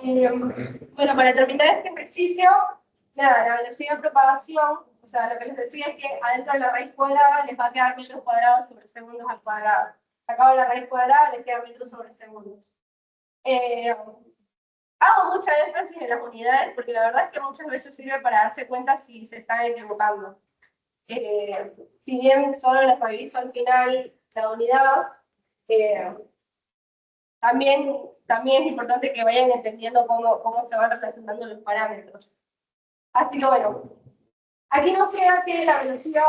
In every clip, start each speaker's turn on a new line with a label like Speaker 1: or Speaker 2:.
Speaker 1: Bien. Bueno, para terminar este ejercicio, nada, la velocidad de propagación, o sea, lo que les decía es que adentro de la raíz cuadrada les va a quedar metros cuadrados sobre segundos al cuadrado. Sacado la raíz cuadrada les queda metros sobre segundos. Hago mucha énfasis en las unidades porque la verdad es que muchas veces sirve para darse cuenta si se están equivocando. Si bien solo les reviso al final la unidad, también es importante que vayan entendiendo cómo se van representando los parámetros. Así que bueno, aquí nos queda que la velocidad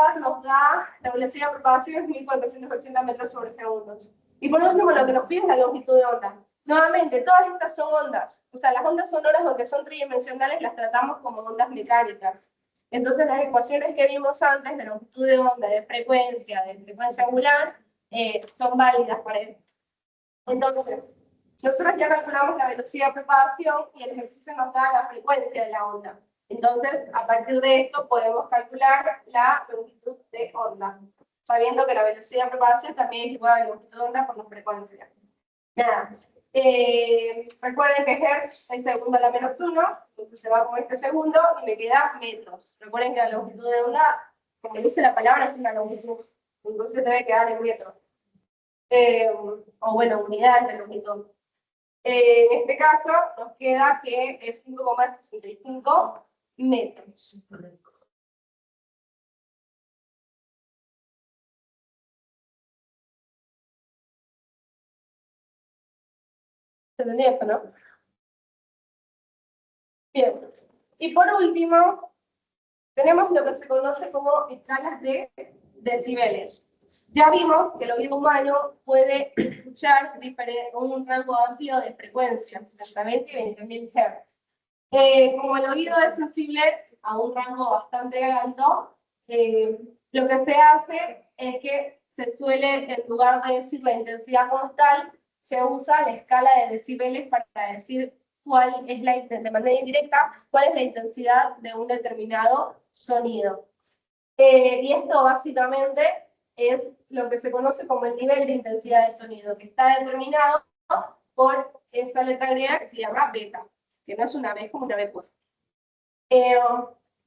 Speaker 1: la velocidad de propagación es 1480 metros sobre segundos. Y por último, lo que nos pide es la longitud de onda. Nuevamente, todas estas son ondas. O sea, las ondas sonoras, aunque son tridimensionales, las tratamos como ondas mecánicas. Entonces, las ecuaciones que vimos antes de longitud de onda, de frecuencia angular, son válidas para esto. Entonces, nosotros ya calculamos la velocidad de propagación y el ejercicio nos da la frecuencia de la onda. Entonces, a partir de esto podemos calcular la longitud de onda, sabiendo que la velocidad de propagación también es igual a la longitud de onda por la frecuencia. Nada. Recuerden que Hertz es segundo a la menos 1, entonces se va con este segundo y me queda metros. Recuerden que la longitud de onda, como dice la palabra, es una longitud, entonces debe quedar en metros. O bueno, unidades de longitud. En este caso, nos queda que es 5,65 metros. ¿Se entendió esto, no? Bien. Y por último, tenemos lo que se conoce como escalas de decibeles. Ya vimos que el oído humano puede escuchar un rango amplio de frecuencias, entre 20 y 20.000 Hz. Como el oído es sensible a un rango bastante alto, lo que se hace es que se suele, en lugar de decir la intensidad como tal, se usa la escala de decibeles para decir cuál es de manera indirecta, cuál es la intensidad de un determinado sonido. Y esto básicamente es lo que se conoce como el nivel de intensidad de sonido, que está determinado por esta letra griega que se llama beta, que no es una B, es como una B pura.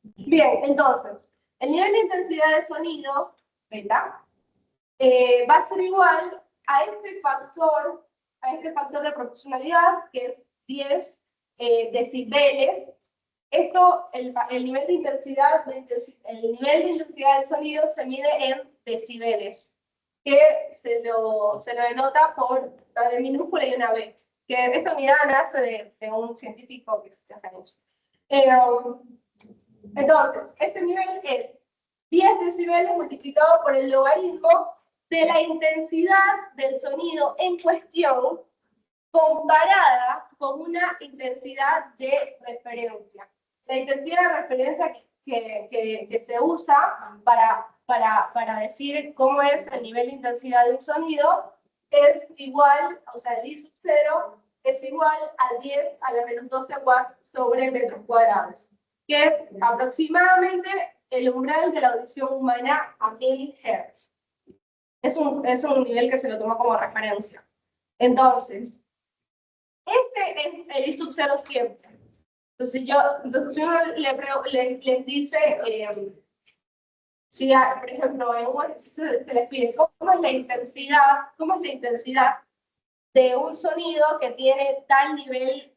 Speaker 1: Bien, entonces, el nivel de intensidad de sonido, beta, va a ser igual a este factor de proporcionalidad, que es 10 decibeles. Esto, el nivel de intensidad del sonido se mide en decibeles, que se lo denota por una D minúscula y una B. Que esta unidad nace de un científico que se llama entonces, este nivel es 10 decibeles multiplicado por el logaritmo de la intensidad del sonido en cuestión comparada con una intensidad de referencia. La intensidad de referencia que se usa para decir cómo es el nivel de intensidad de un sonido es igual, o sea, el I sub 0 es igual a 10 a la menos 12 watts sobre metros cuadrados, que es aproximadamente el umbral de la audición humana a 1000 Hz. Es un nivel que se lo tomó como referencia. Entonces, este es el I sub 0 siempre. Entonces, si uno les dice, si por ejemplo en un ejercicio se les pide cómo es la intensidad de un sonido que tiene tal nivel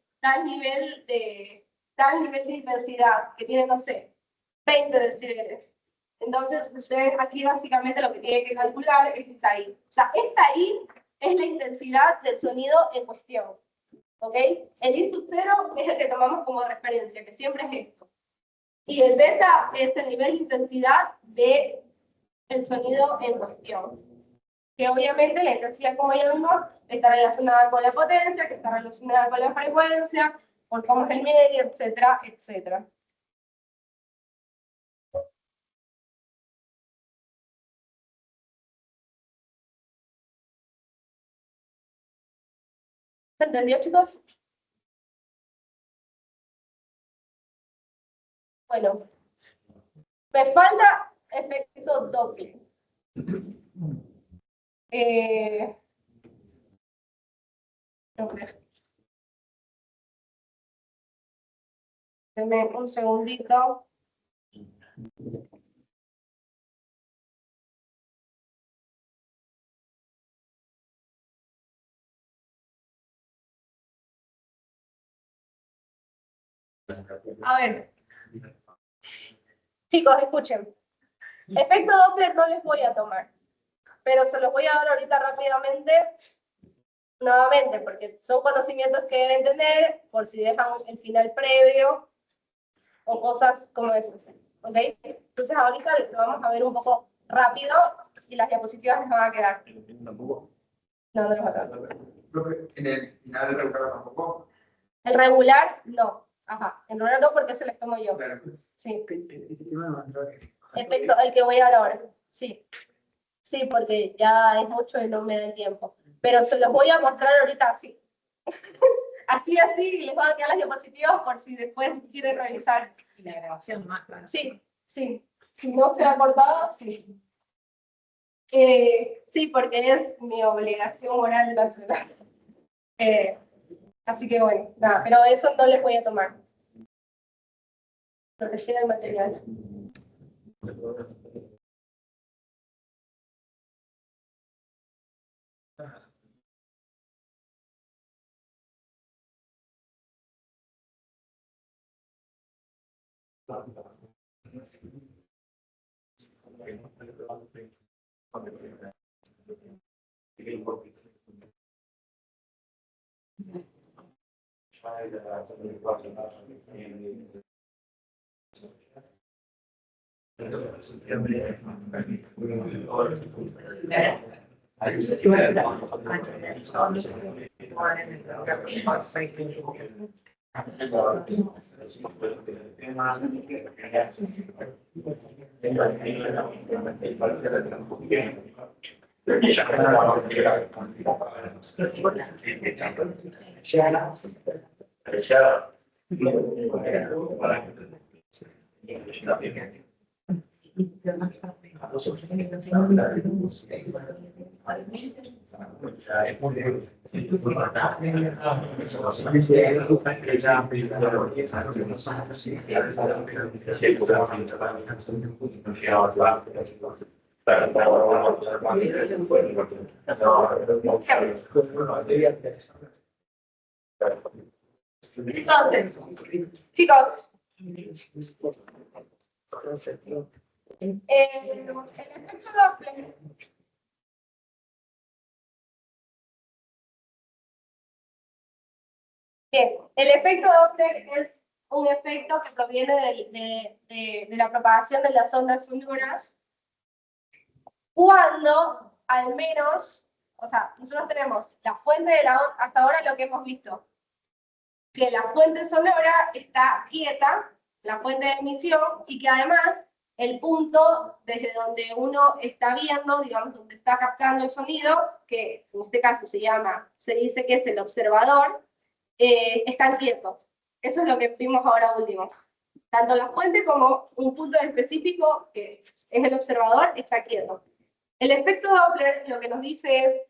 Speaker 1: de intensidad, que tiene, no sé, 20 decibeles. Entonces, ustedes aquí básicamente lo que tienen que calcular es esta I. O sea, esta I es la intensidad del sonido en cuestión. ¿Ok? El I sub 0 es el que tomamos como referencia, que siempre es esto. Y el beta es el nivel de intensidad del sonido en cuestión. Que obviamente la intensidad, como ya vimos, está relacionada con la potencia, que está relacionada con la frecuencia, por cómo es el medio, etcétera, etcétera. ¿Se entendió, chicos? Bueno, me falta efecto Doppler. Deme un segundito. A ver. Chicos, escuchen. Efecto Doppler no les voy a tomar, pero se los voy a dar ahorita rápidamente, nuevamente, porque son conocimientos que deben tener por si dejan el final previo o cosas como eso. ¿Ok? Entonces ahorita lo vamos a ver un poco rápido y las diapositivas les van a quedar.
Speaker 2: ¿Tampoco?
Speaker 1: No, no les va a quedar.
Speaker 2: ¿En el final del regular tampoco?
Speaker 1: El regular, no. Ajá, el regular no porque se les tomo yo.
Speaker 2: Claro.
Speaker 1: Sí. Efecto, el que voy a dar ahora. Sí. Sí, porque ya es mucho y no me da el tiempo. Pero se los voy a mostrar ahorita así. Así, y les voy a quedar las diapositivas por si después quieren revisar.
Speaker 3: Y la grabación más, claro.
Speaker 1: Sí, sí. Si no se ha cortado, sí. Sí, porque es mi obligación moral nacional. Así que bueno, nada, pero eso no les voy a tomar. Proteger el material. Entonces, chicos, el efecto Doppler. Bien, el efecto Doppler es un efecto que proviene de la propagación de las ondas sonoras cuando al menos, o sea, nosotros tenemos la fuente de la onda, hasta ahora lo que hemos visto, que la fuente sonora está quieta, la fuente de emisión, y que además el punto desde donde uno está viendo, digamos, donde está captando el sonido, que en este caso se dice que es el observador, están quietos. Eso es lo que vimos ahora último. Tanto la fuente como un punto específico, que es el observador, está quieto. El efecto Doppler lo que nos dice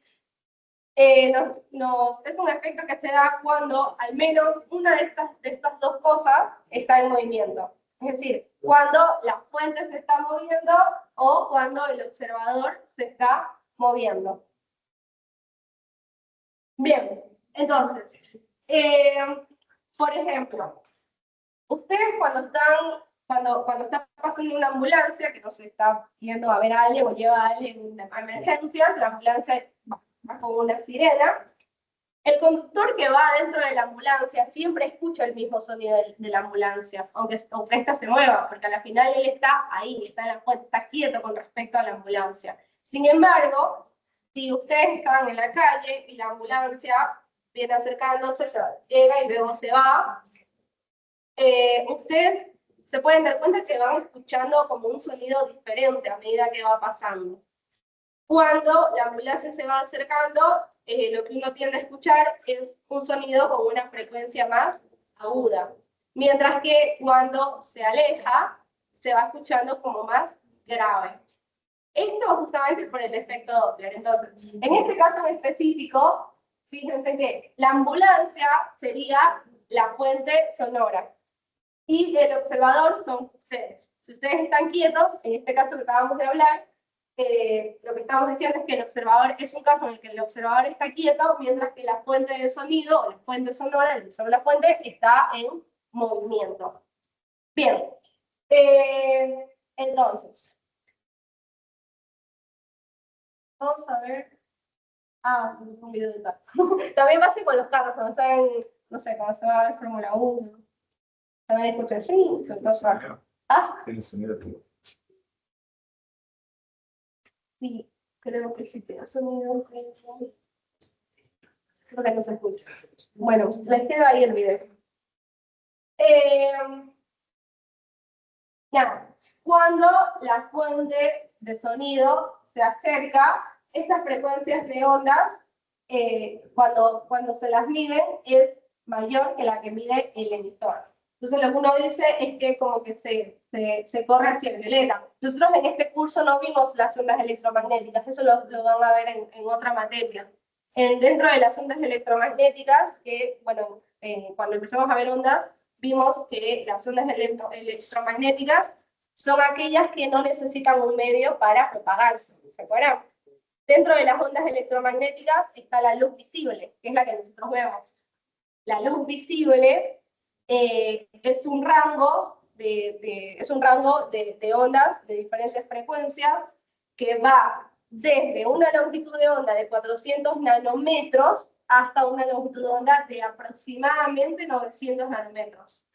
Speaker 1: es un efecto que se da cuando al menos una de estas dos cosas está en movimiento. Es decir, cuando la fuente se está moviendo o cuando el observador se está moviendo. Bien, entonces, por ejemplo, ustedes cuando está pasando una ambulancia, que no se está yendo a ver a alguien o lleva a alguien a emergencias, la ambulancia va con una sirena, el conductor que va dentro de la ambulancia siempre escucha el mismo sonido de la ambulancia, aunque ésta se mueva, porque al final él está ahí, está en la puerta, está quieto con respecto a la ambulancia. Sin embargo, si ustedes están en la calle y la ambulancia viene acercándose, llega y luego se va, ustedes se pueden dar cuenta que van escuchando como un sonido diferente a medida que va pasando. Cuando la ambulancia se va acercando, lo que uno tiende a escuchar es un sonido con una frecuencia más aguda. mientras que cuando se aleja, se va escuchando como más grave. Esto justamente por el efecto Doppler. Entonces, en este caso en específico, fíjense que la ambulancia sería la fuente sonora y el observador son ustedes. Si ustedes están quietos, en este caso que acabamos de hablar, lo que estamos diciendo es que el observador es un caso en el que el observador está quieto, mientras que la fuente de sonido, o la fuente sonora, el emisor de la fuente, está en movimiento. Bien, entonces, vamos a ver. Ah, un video de tal. También pasa con los carros, cuando están, no sé, cuando se va a ver Fórmula 1. También escuchan, sí, se pasa. Ah,
Speaker 2: Tiene sonido aquí.
Speaker 1: sí, creo que sí tiene sonido. Creo que no se escucha. Bueno, les queda ahí el video. Nada, cuando la fuente de sonido se acerca, estas frecuencias de ondas, cuando se las miden, es mayor que la que mide el emisor. Entonces lo que uno dice es que como que se corre hacia el violeta. Nosotros en este curso no vimos las ondas electromagnéticas, eso lo van a ver en otra materia. Dentro de las ondas electromagnéticas, que bueno, cuando empezamos a ver ondas, vimos que las ondas electromagnéticas son aquellas que no necesitan un medio para propagarse, ¿se acuerdan? Dentro de las ondas electromagnéticas está la luz visible, que es la que nosotros vemos. La luz visible es un rango de ondas de diferentes frecuencias que va desde una longitud de onda de 400 nanómetros hasta una longitud de onda de aproximadamente 900 nanómetros.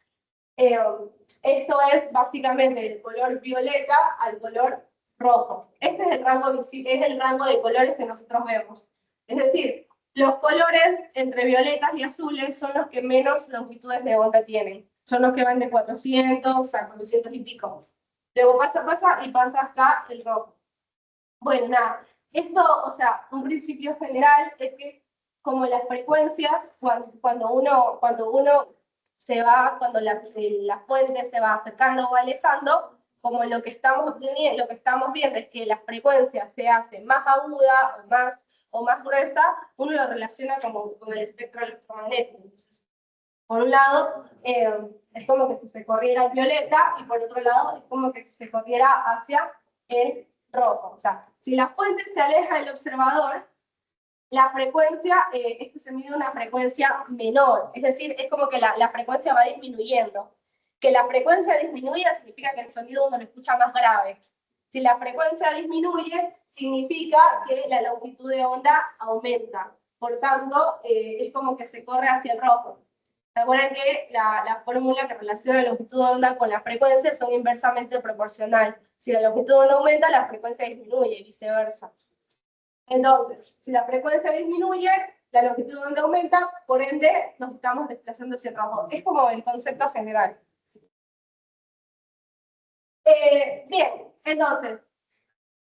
Speaker 1: Esto es básicamente el color violeta al color rojo. Este es el rango de colores que nosotros vemos. Es decir, los colores entre violetas y azules son los que menos longitudes de onda tienen. Son los que van de 400 a 400 y pico. Luego pasa y pasa hasta el rojo. Bueno, nada. Esto, o sea, un principio general es que como las frecuencias, cuando uno cuando la fuente se va acercando o alejando, como lo que estamos viendo es que la frecuencia se hace más aguda o más gruesa, uno lo relaciona como con el espectro electromagnético. Entonces, por un lado, es como que si se corriera el violeta, y por otro lado, es como que si se corriera hacia el rojo. O sea, si la fuente se aleja del observador, la frecuencia, se mide una frecuencia menor, es decir, es como que la frecuencia va disminuyendo. Que la frecuencia disminuya significa que el sonido uno lo escucha más grave. Si la frecuencia disminuye, significa que la longitud de onda aumenta. Por tanto, es como que se corre hacia el rojo. ¿Se acuerdan que la fórmula que relaciona la longitud de onda con la frecuencia son inversamente proporcional? Si la longitud de onda aumenta, la frecuencia disminuye y viceversa. Entonces, si la frecuencia disminuye, la longitud de onda aumenta, por ende nos estamos desplazando hacia el rojo. Es como el concepto general. Bien, entonces,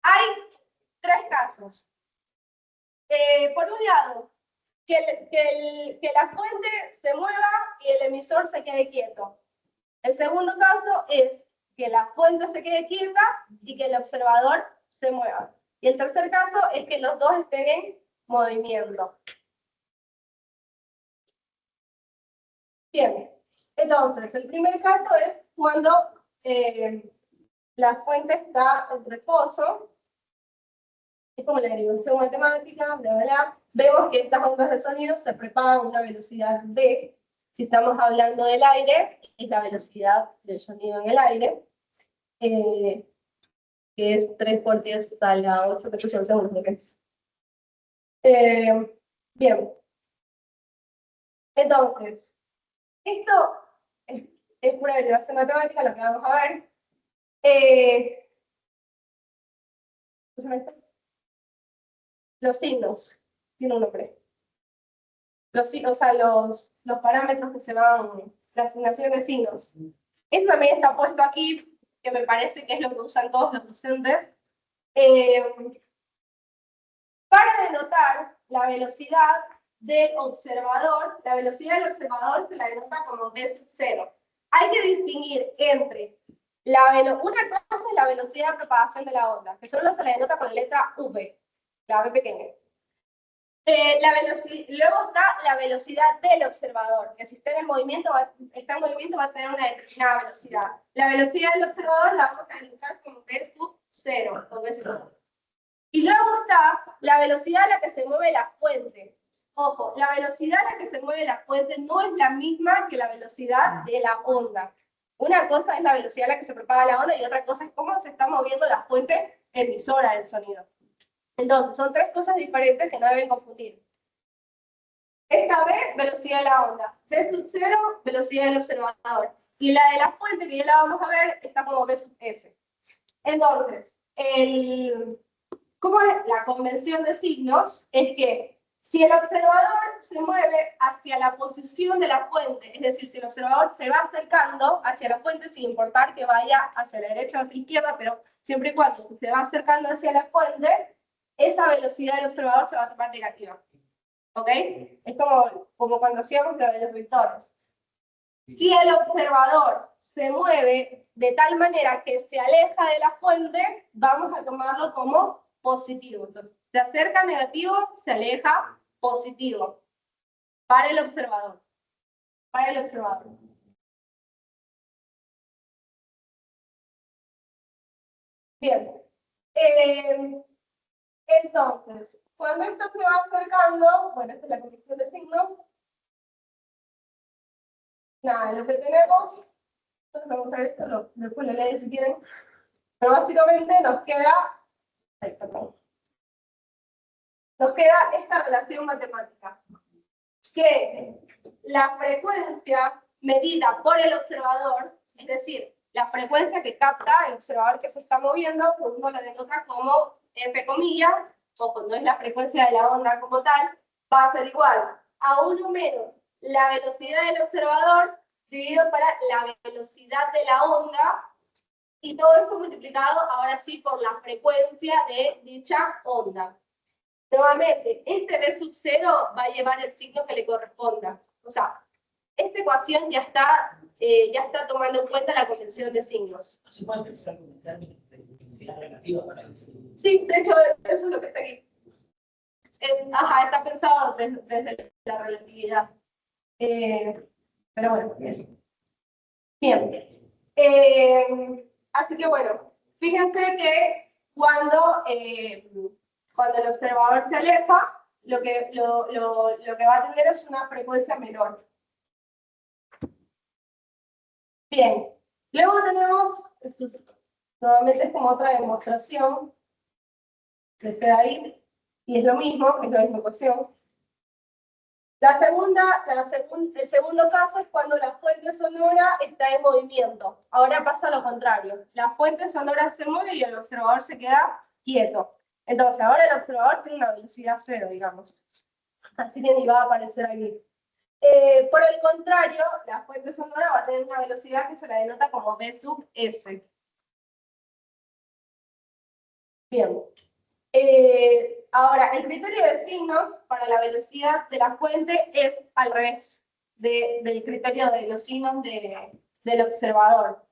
Speaker 1: hay tres casos. Por un lado, que la fuente se mueva y el emisor se quede quieto. El segundo caso es que la fuente se quede quieta y que el observador se mueva. Y el tercer caso es que los dos estén en movimiento. Bien, entonces, el primer caso es cuando la fuente está en reposo. Es como la derivación matemática, bla, bla, bla. Vemos que estas ondas de sonido se propagan a una velocidad v. Si estamos hablando del aire, es la velocidad del sonido en el aire, que es 3 por 10 a la 8, que escuchan segundos, lo que es. Bien. Entonces, esto es pura derivación matemática, lo que vamos a ver. Los signos, tiene un nombre. O sea, los parámetros que se van, la asignación de signos. Eso también está puesto aquí, que me parece que es lo que usan todos los docentes. Para denotar la velocidad del observador se la denota como v sub 0. Hay que distinguir entre una cosa es la velocidad de propagación de la onda, que solo se le denota con la letra V, la V pequeña. Luego está la velocidad del observador, que si está en movimiento va a tener una determinada velocidad. La velocidad del observador la vamos a denotar como V sub 0 o V sub 1. Y luego está la velocidad a la que se mueve la fuente. Ojo, la velocidad a la que se mueve la fuente no es la misma que la velocidad de la onda. Una cosa es la velocidad a la que se propaga la onda y otra cosa es cómo se está moviendo la fuente emisora del sonido. Entonces, son tres cosas diferentes que no deben confundir. Esta V, velocidad de la onda. V sub 0, velocidad del observador. Y la de la fuente, que ya la vamos a ver, está como V sub S. Entonces, ¿cómo es la convención de signos? Es que si el observador se mueve hacia la posición de la fuente, es decir, si el observador se va acercando hacia la fuente, sin importar que vaya hacia la derecha o hacia la izquierda, pero siempre y cuando se va acercando hacia la fuente, esa velocidad del observador se va a tomar negativa. ¿Ok? Es como cuando hacíamos lo de los vectores. Si el observador se mueve de tal manera que se aleja de la fuente, vamos a tomarlo como positivo. Entonces, se acerca negativo, se aleja positivo. Para el observador. Para el observador. Bien. Entonces, cuando esto se va acercando, bueno, esta es la convención de signos. Nada, lo que tenemos, vamos a ver esto, después lo leen si quieren, pero básicamente nos queda, nos queda esta relación matemática, que la frecuencia medida por el observador, es decir, la frecuencia que capta el observador que se está moviendo, uno la denota como F comillas, o cuando es la frecuencia de la onda como tal, va a ser igual a 1 menos la velocidad del observador dividido para la velocidad de la onda, y todo esto multiplicado ahora sí por la frecuencia de dicha onda. Nuevamente, este B sub 0 va a llevar el signo que le corresponda. O sea, esta ecuación ya está tomando en cuenta la convención de signos.
Speaker 3: ¿No se puede pensar como en términos de velocidad relativa para decir?
Speaker 1: Sí, de hecho, eso es lo que está aquí. Está pensado desde la relatividad. Pero bueno, eso. Bien. Así que bueno, fíjense que cuando el observador se aleja, lo que va a tener es una frecuencia menor. Bien, luego tenemos, nuevamente es como otra demostración, que queda ahí, y es lo mismo, es la misma ecuación. El segundo caso es cuando la fuente sonora está en movimiento. Ahora pasa lo contrario. La fuente sonora se mueve y el observador se queda quieto. Entonces, ahora el observador tiene una velocidad 0, digamos. Así que ni va a aparecer aquí. Por el contrario, la fuente sonora va a tener una velocidad que se la denota como V sub S. Bien. Ahora, el criterio de signos para la velocidad de la fuente es al revés del criterio de los signos del observador.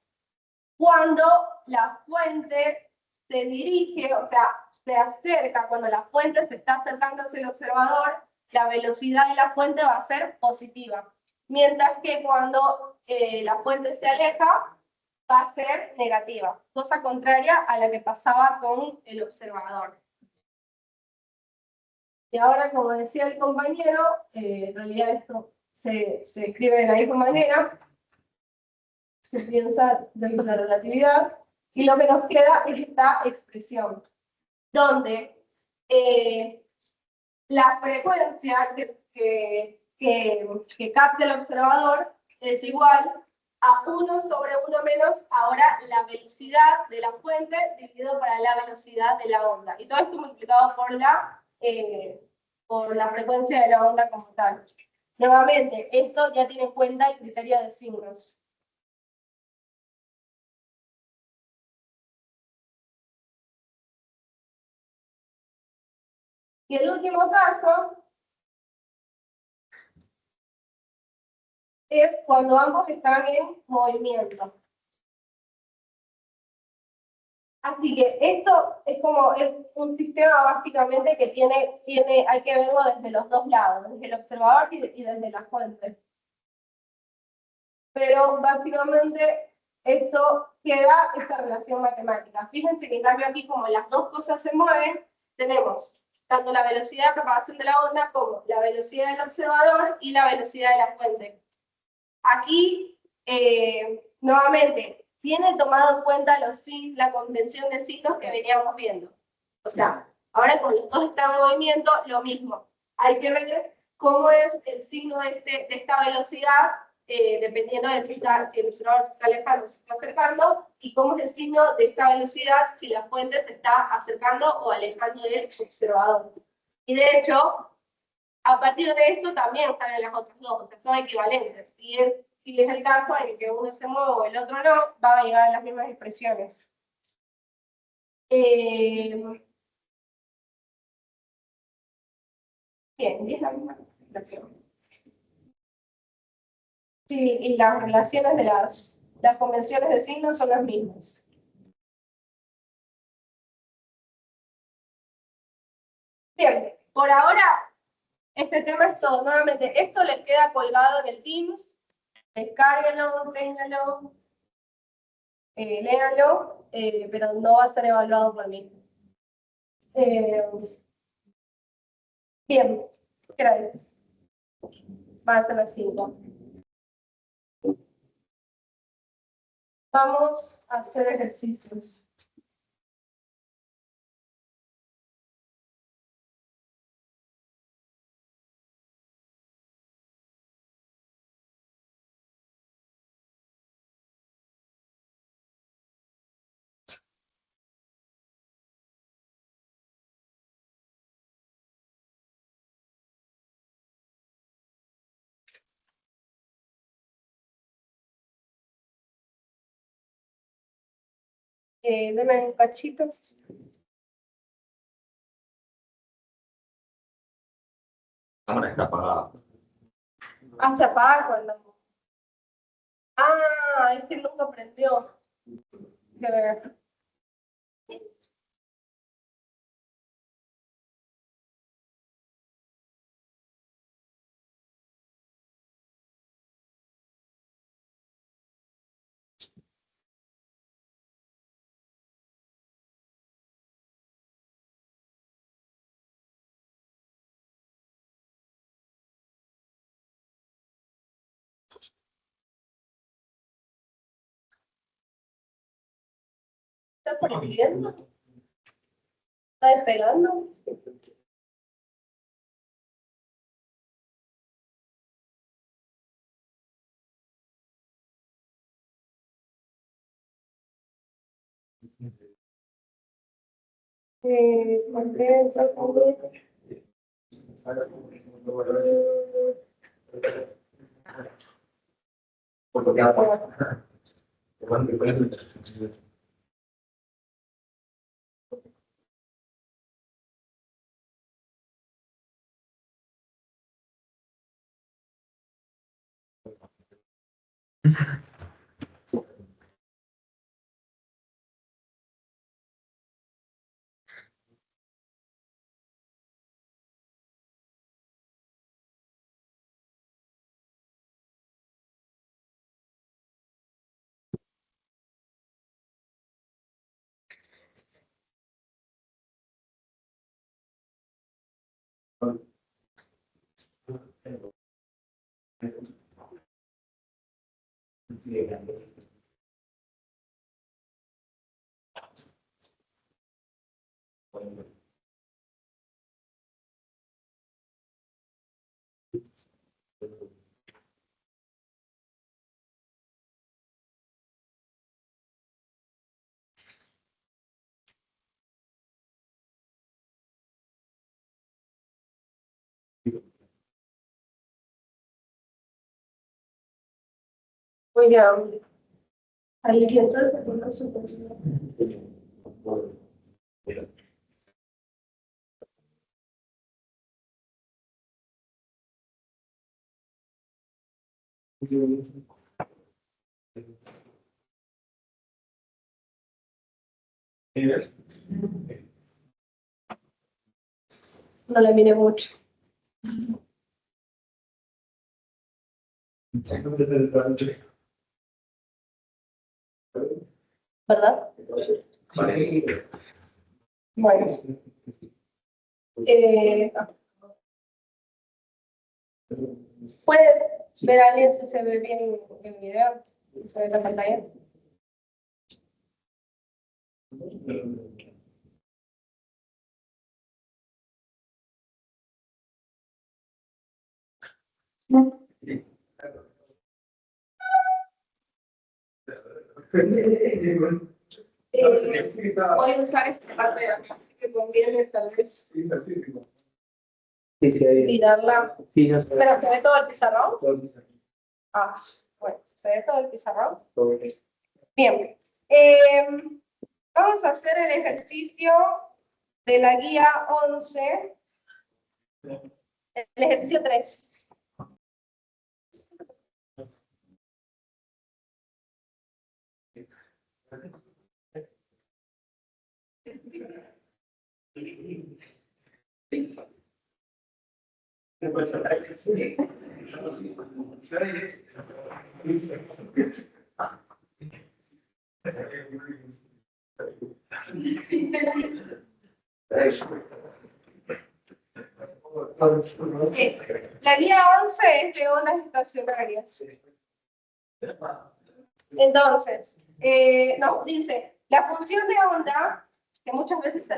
Speaker 1: Cuando la fuente se dirige, o sea, se acerca, cuando la fuente se está acercando hacia el observador, la velocidad de la fuente va a ser positiva. Mientras que cuando la fuente se aleja, va a ser negativa. Cosa contraria a la que pasaba con el observador. Y ahora, como decía el compañero, en realidad esto se escribe de la misma manera, se piensa dentro de la relatividad, y lo que nos queda es esta expresión, donde la frecuencia que capte el observador es igual a 1 sobre 1 menos ahora la velocidad de la fuente dividido para la velocidad de la onda. Y todo esto multiplicado por la frecuencia de la onda como tal. Nuevamente, esto ya tiene en cuenta el criterio de signos. Y el último caso es cuando ambos están en movimiento. Así que esto es un sistema básicamente que hay que verlo desde los dos lados, desde el observador y desde la fuente. Pero básicamente esto queda esta relación matemática. Fíjense que en cambio aquí, como las dos cosas se mueven, tenemos tanto la velocidad de propagación de la onda como la velocidad del observador y la velocidad de la fuente. Aquí, nuevamente, tiene tomado en cuenta la convención de signos que veníamos viendo. O sea, ahora como los dos están en movimiento, lo mismo. Hay que ver cómo es el signo de esta velocidad, dependiendo de si el observador se está alejando o se está acercando, y cómo es el signo de esta velocidad si la fuente se está acercando o alejando del observador. Y de hecho, a partir de esto también están en las otras dos, o sea, son equivalentes. Si es el caso en que uno se mueve o el otro no, van a llegar a las mismas expresiones. Bien, y es la misma expresión. Sí, y las relaciones de las convenciones de signos son las mismas. Bien, por ahora, este tema es todo. Nuevamente, esto les queda colgado en el Teams. Descárguenlo, ténganlo, léanlo, pero no va a ser evaluado por mí. Bien, ¿qué era eso? Va a ser las 5. Vamos a hacer ejercicios. Deme un cachito.
Speaker 2: Cámara está apagada.
Speaker 1: Se apaga cuando. Ah, es que nunca prendió. Qué ver. ¿Está prendiendo? ¿Está despegando? ¿Por qué está prendiendo? Voy a ahí entonces por no se puede. No le mire mucho, ¿verdad?
Speaker 2: Parece.
Speaker 1: Bueno. ¿Puede ver a alguien si se ve bien el video? Si se ve la pantalla. Voy a usar esta parte de acá, así que conviene tal vez mirarla. Pero ¿se ve todo el pizarrón? Ah, bueno, ¿se ve todo el pizarrón? Bien. Vamos a hacer el ejercicio de la guía 11. El ejercicio 3. La guía 11 es de ondas estacionarias. Entonces, nos dice, la función de onda, que muchas veces se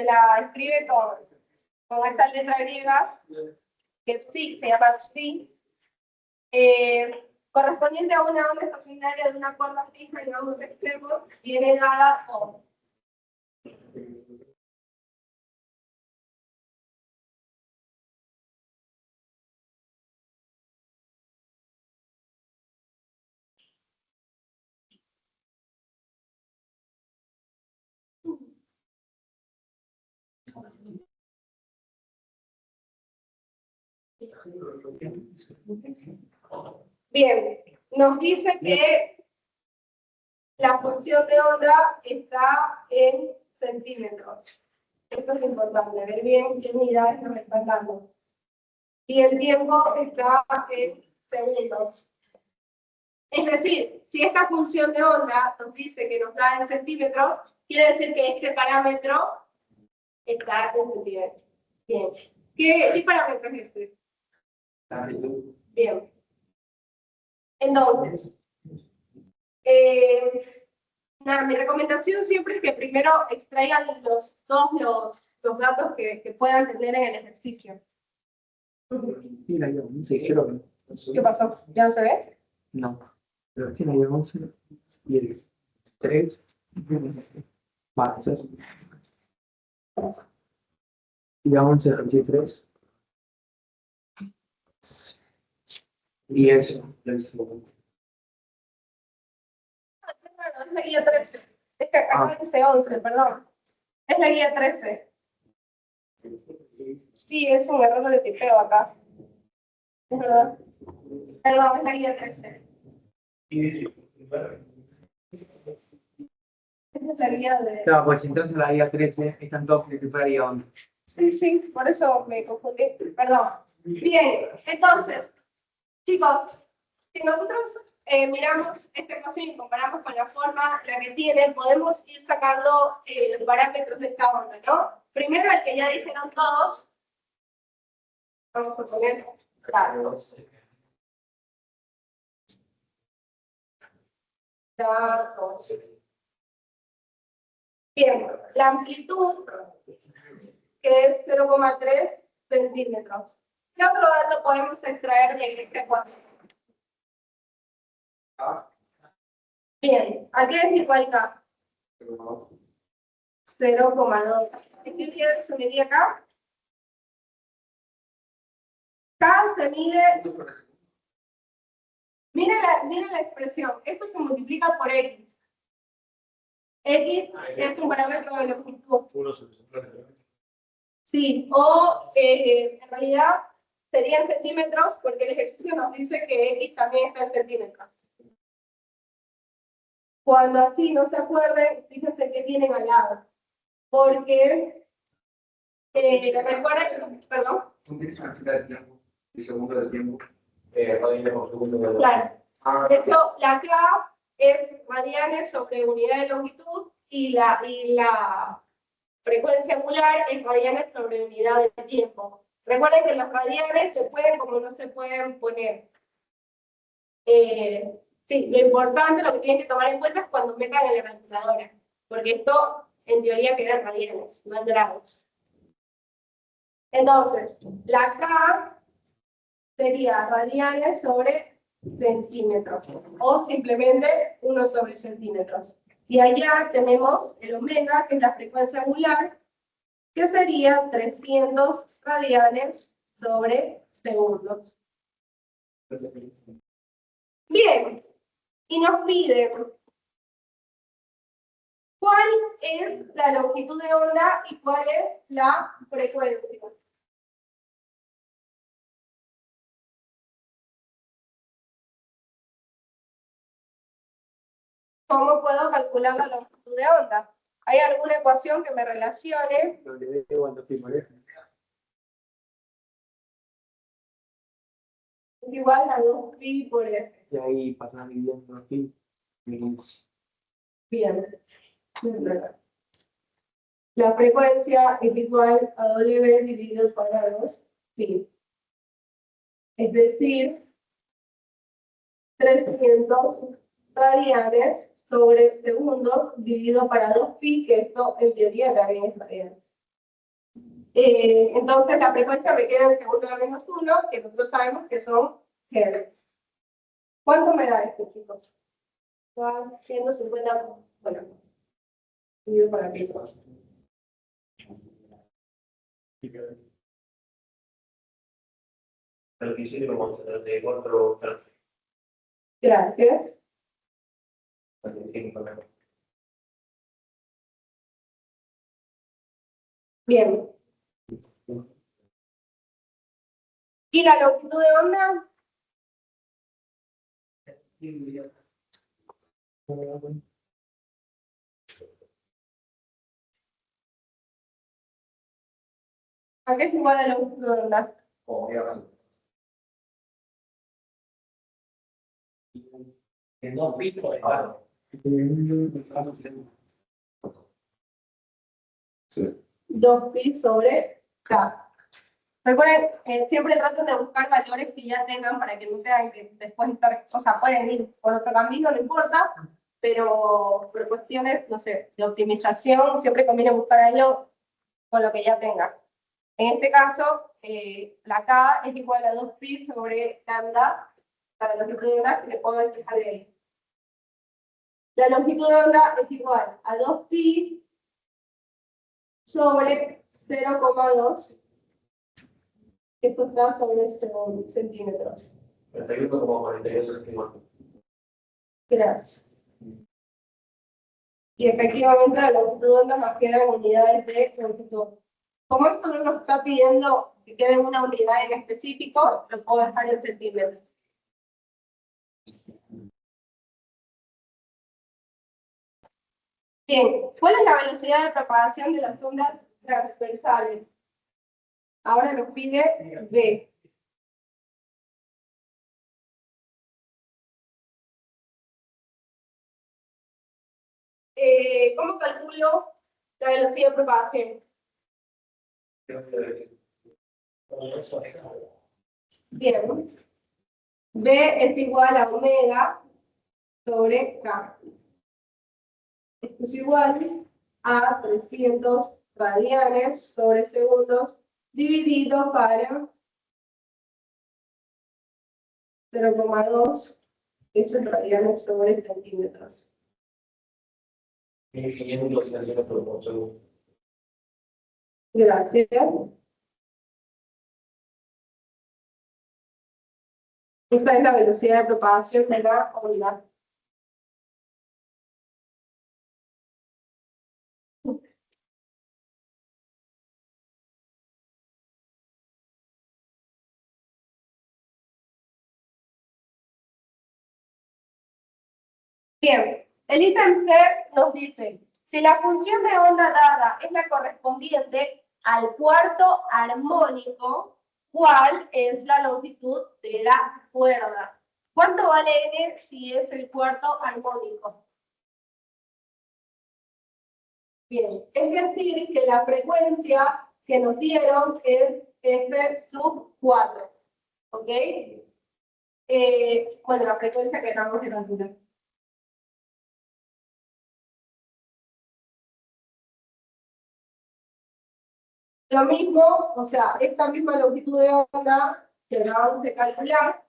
Speaker 1: la escribe con esta letra griega, que es psi, se llama psi, correspondiente a una onda estacionaria de una cuerda fija en ambos extremos, viene dada por. Bien, nos dice que la función de onda está en centímetros. Esto es importante, ver bien qué unidades nos están dando. Y el tiempo está en segundos. Es decir, si esta función de onda nos dice que nos da en centímetros, quiere decir que este parámetro está en centímetros. Bien. ¿Qué parámetro es este? Bien. Entonces, mi recomendación siempre es que primero extraigan todos los datos que puedan tener en el ejercicio. ¿Qué pasó? ¿Ya no se ve?
Speaker 4: No, pero aquí no hay 11 y el 3. Vale, eso es. Y a 11 y 3. Y eso.
Speaker 1: Claro, es la guía 13. Es que acá dice 11, perdón. Es la guía 13. Sí, es un error de tipeo acá. Es verdad. Perdón, es la guía 13. Esta es la guía de.
Speaker 4: Claro, pues entonces la guía 13 están todos que fuera guía 11.
Speaker 1: Sí, por eso me confundí. Perdón. Bien, entonces, chicos, si nosotros miramos esta ecuación y comparamos con la forma la que tiene, podemos ir sacando los parámetros de esta onda, ¿no? Primero el que ya dijeron todos. Vamos a poner datos. Datos. Bien, la amplitud, que es 0,3 centímetros. ¿Qué otro dato podemos extraer de esta ecuación? Bien, ¿a qué es igual K? 0,2. ¿Qué se mide acá? K se mide. Mire la expresión. Esto se multiplica por X. X es un parámetro de longitud. Sí, o en realidad sería en centímetros, porque el ejercicio nos dice que X también está en centímetros. Cuando así no se acuerden, fíjense que tienen al lado. Porque, recuerden, perdón.
Speaker 2: del tiempo y segundo del tiempo. Radianes por segundo de
Speaker 1: Claro.
Speaker 2: Ah,
Speaker 1: De hecho, la K es radianes sobre unidad de longitud y la frecuencia angular es radianes sobre unidad de tiempo. Recuerden que los radianes se pueden como no se pueden poner. Sí, lo importante, lo que tienen que tomar en cuenta es cuando metan en la calculadora, porque esto en teoría queda en radianes, no en grados. Entonces, la K sería radianes sobre centímetros, o simplemente 1 sobre centímetros. Y allá tenemos el omega, que es la frecuencia angular, que sería 300 radianes sobre segundos. Bien, y nos pide cuál es la longitud de onda y cuál es la frecuencia. ¿Cómo puedo calcular la longitud de onda? ¿Hay alguna ecuación que me relacione? Es igual a 2pi por f.
Speaker 4: Y ahí pasan dividiendo aquí.
Speaker 1: Bien. La frecuencia es igual a W dividido por 2pi. Es decir, 300 radianes sobre segundo dividido para 2pi, que esto en teoría también es radianes. Entonces la frecuencia me queda en segundo a menos 1, que nosotros sabemos que son hertz. ¿Cuánto me da esto, chicos? Da 150, bueno, dividido para pi.
Speaker 2: pero quisiera como 74,
Speaker 1: Gracias.
Speaker 2: 35.
Speaker 1: Bien. ¿Y la longitud de onda? ¿A qué es igual a la longitud de onda?
Speaker 3: En 2 pisos de K.
Speaker 2: Sí.
Speaker 1: 2pi sobre K. Recuerden, siempre traten de buscar valores que ya tengan para que no tengan que después estar, o sea, pueden ir por otro camino, no importa, pero por cuestiones, no sé, de optimización, siempre conviene buscar algo con lo que ya tenga. En este caso, la K es igual a 2pi sobre lambda, la longitud de onda, que le puedo despejar de ahí. La longitud de onda es igual a 2pi sobre 0,2. Esto está sobre centímetros.
Speaker 2: 31,42 centímetros.
Speaker 1: Gracias. Y efectivamente la longitud de onda nos queda en unidades de longitud. Como esto no nos está pidiendo que quede una unidad en específico, lo puedo dejar en centímetros. Bien, ¿cuál es la velocidad de propagación de las ondas transversales? Ahora nos pide V. ¿Cómo calculo la velocidad de propagación? Bien. V es igual a omega sobre K. Esto es igual a 300 radianes sobre segundos dividido para 0,2, esto es radianes sobre centímetros.
Speaker 2: 1500 centímetros por segundo.
Speaker 1: Gracias. Esta es la velocidad de propagación de la onda. Bien, el ítem C nos dice, si la función de onda dada es la correspondiente al cuarto armónico, ¿cuál es la longitud de la cuerda? ¿Cuánto vale n si es el cuarto armónico? Bien, es decir, que la frecuencia que nos dieron es f sub 4, ¿ok? Bueno, la frecuencia que acabamos de calcular. Lo mismo, o sea, esta misma longitud de onda que acabamos de calcular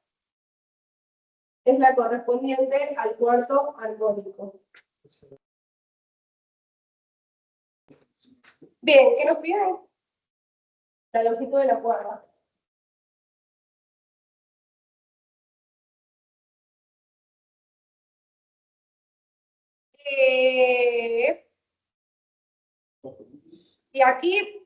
Speaker 1: es la correspondiente al cuarto armónico. Bien, ¿qué nos piden? La longitud de la cuerda. Y aquí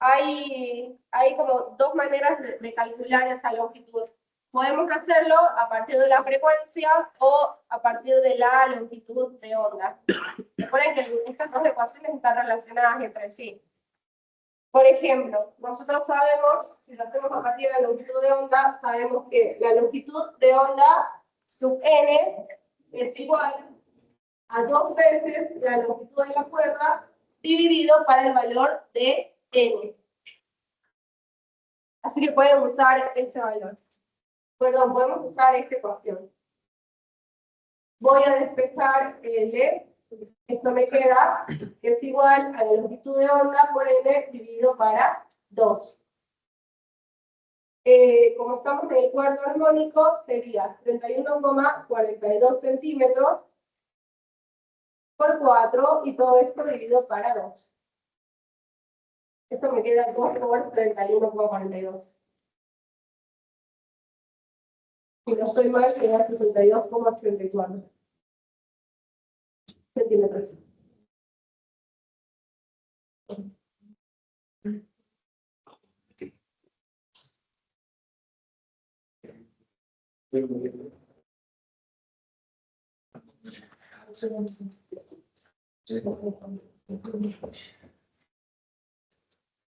Speaker 1: hay como dos maneras de calcular esa longitud. Podemos hacerlo a partir de la frecuencia o a partir de la longitud de onda. Recuerden que estas dos ecuaciones están relacionadas entre sí. Por ejemplo, nosotros sabemos, si lo hacemos a partir de la longitud de onda, sabemos que la longitud de onda sub n es igual a 2 veces la longitud de la cuerda dividido para el valor de n. Así que pueden usar ese valor. Perdón, podemos usar esta ecuación. Voy a despejar L. Esto me queda que es igual a la longitud de onda por N dividido para 2. Como estamos en el cuarto armónico, sería 31,42 centímetros por 4 y todo esto dividido para 2. Esto me queda 2 por 31,42. Si no estoy mal, queda 62,84 centímetros.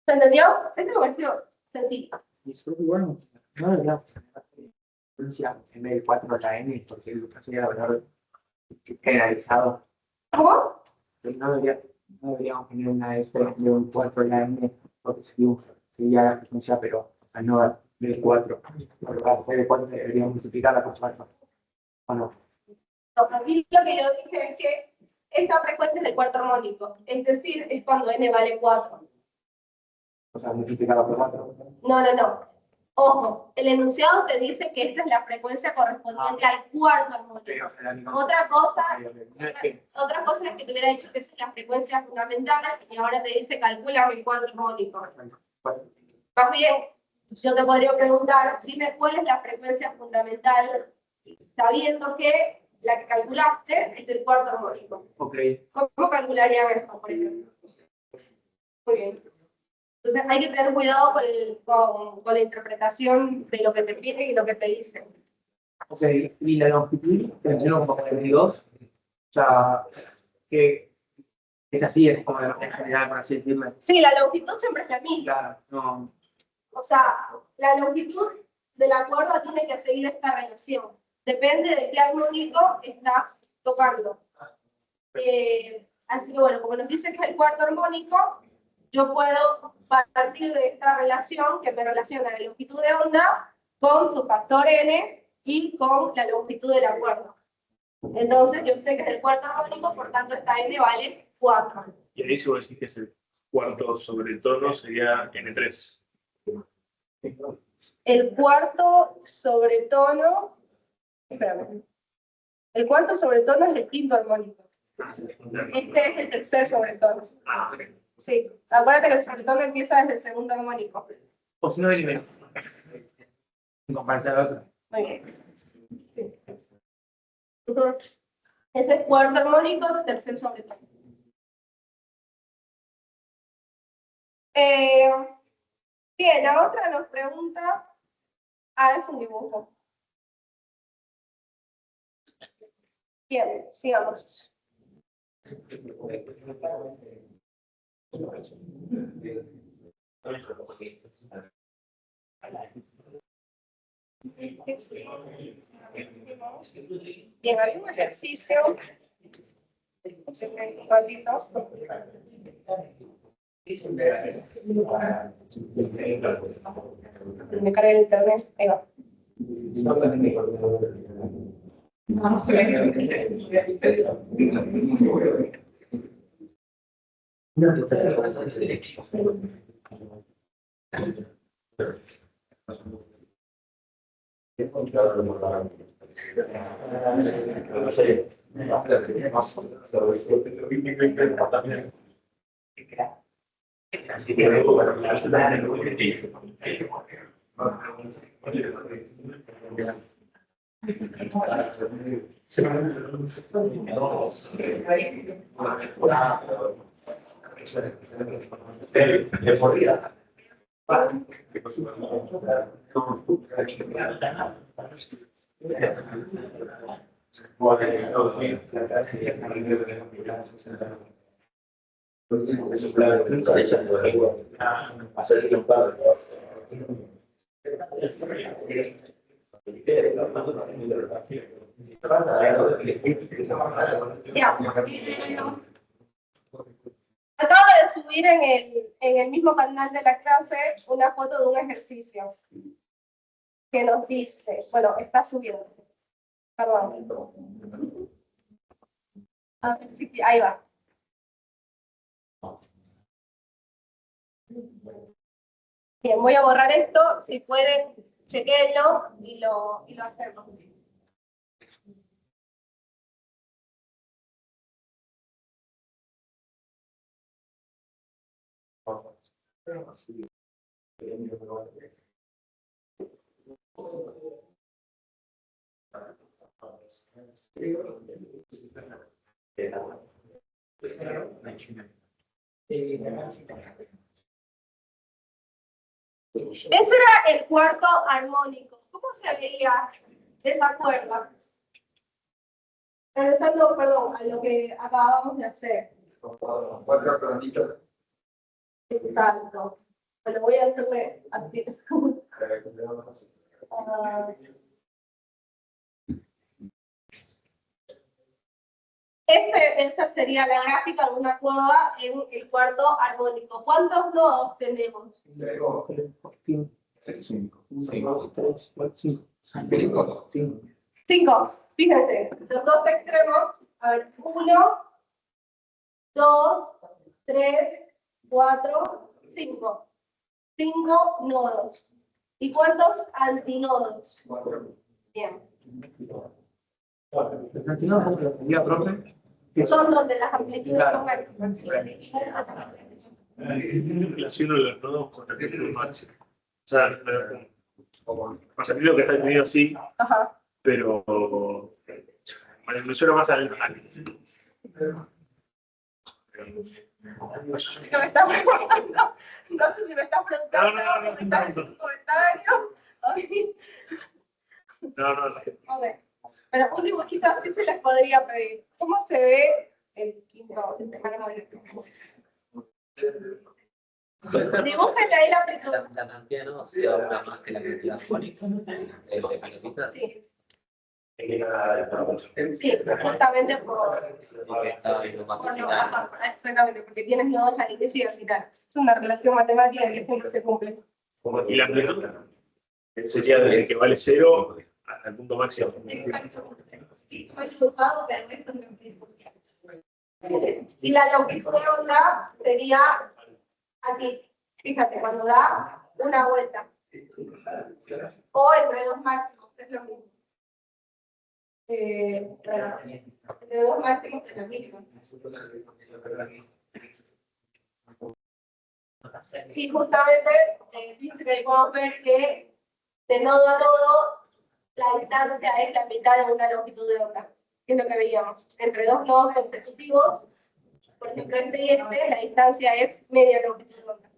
Speaker 1: ¿Se entendió? Este me pareció sencillo.
Speaker 4: Y es bueno, no debería frecuencia en vez de 4 la N, porque el caso ya valor generalizado.
Speaker 1: ¿Cómo?
Speaker 4: No deberíamos tener una S de un 4 la N, porque sería la frecuencia, pero no del 4. Por lo tanto, de 4 deberíamos multiplicarla por 4. ¿O no?
Speaker 1: No, aquí lo que yo dije es que esta frecuencia es del cuarto armónico, es decir, es cuando n vale 4.
Speaker 4: O sea, multiplicarla por 4.
Speaker 1: No. Ojo, el enunciado te dice que esta es la frecuencia correspondiente al cuarto armónico. Otra cosa es que te hubiera dicho que esa es la frecuencia fundamental y ahora te dice calcula el cuarto armónico. Más bien, yo te podría preguntar, dime cuál es la frecuencia fundamental, sabiendo que la que calculaste es del cuarto armónico.
Speaker 4: Okay.
Speaker 1: ¿Cómo calcularían esto, por ejemplo? Muy bien. Entonces hay que tener cuidado con la interpretación de lo que te piden y lo que te dicen.
Speaker 4: Ok, y la longitud, 31,42, o sea, que es así, es como en general, por así decirlo.
Speaker 1: Sí, la longitud siempre es la misma.
Speaker 4: Claro, no.
Speaker 1: O sea, la longitud de la cuerda tiene que seguir esta relación. Depende de qué armónico estás tocando. Así que bueno, como nos dice que es el cuarto armónico, yo puedo partir de esta relación que me relaciona la longitud de onda con su factor n y con la longitud de la cuerda. Entonces yo sé que es el cuarto armónico, por tanto esta n vale 4.
Speaker 5: Y ahí si vos decís que es el cuarto sobretono sería N3.
Speaker 1: El cuarto sobretono, espérame, el cuarto sobretono es el quinto armónico. Este es el tercer sobretono. Sí, acuérdate que el sobretono empieza desde el segundo armónico.
Speaker 4: O si no, el nivel. En comparación al otro.
Speaker 1: Muy bien. Sí. Es el cuarto armónico, tercer sobretono. Bien, la otra nos pregunta. Es un dibujo. Bien, sigamos. Bien, había un ejercicio. Un ratito. Me cargué el internet. Ahí va. Ya. Acabo de subir en el mismo canal de la clase una foto de un ejercicio que nos dice, bueno, está subiendo, perdón. A ver si, ahí va. Bien, voy a borrar esto, si pueden, chequenlo y lo hacemos. Ese era el cuarto armónico. ¿Cómo se veía esa cuerda? Regresando, perdón, a lo que acabamos de hacer. Exacto. Bueno, voy a hacerle así. Esa sería la gráfica de una cuerda en el cuarto armónico. ¿Cuántos nodos tenemos? 5. Fíjense, los dos extremos. A ver, 1, 2, 3, 4, 5. 5 nodos. ¿Y cuántos antinodos? Bien. Son donde las amplitudes son máximas.
Speaker 5: Relaciono los nodos con la amplitud máxima. O sea, más lo que está definido así,
Speaker 1: Ajá.
Speaker 5: pero me resuena más al.
Speaker 1: No sé si me estás preguntando, no sé si me estás preguntando,
Speaker 5: No,
Speaker 1: o me estás haciendo un comentario.
Speaker 5: No.
Speaker 1: Okay. Pero un dibujito así se les podría pedir. ¿Cómo se ve el quinto armónico? Dibújenle ahí la amplitud.
Speaker 3: La cantidad de nodos sea una más que la cantidad fónica de pelotitas.
Speaker 1: Sí. Sí, justamente por exactamente, porque tienes nodos al inicio y al final. Es una relación matemática que siempre se cumple.
Speaker 5: Y la amplitud sería desde que vale 0 hasta el punto máximo.
Speaker 1: Exacto. Sí, estoy equivocado, pero esto es la amplitud. Y la longitud de onda sería aquí. Fíjate, cuando da una vuelta. O entre dos máximos, es lo mismo. Entre dos máximos es lo mismo. Y justamente, fíjense que ahí podemos ver que de nodo a nodo, la distancia es la mitad de una longitud de onda. Que es lo que veíamos. Entre dos nodos consecutivos, por ejemplo, este y este, la distancia es media longitud de onda.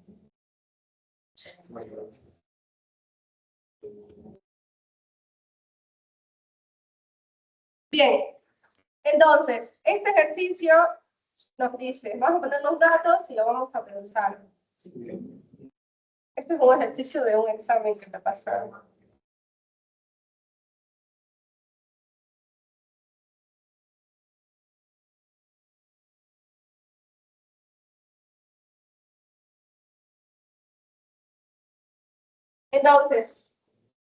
Speaker 1: Bien, Entonces, este ejercicio nos dice, vamos a poner los datos y lo vamos a pensar. Este es un ejercicio de un examen que te pasaron. Entonces,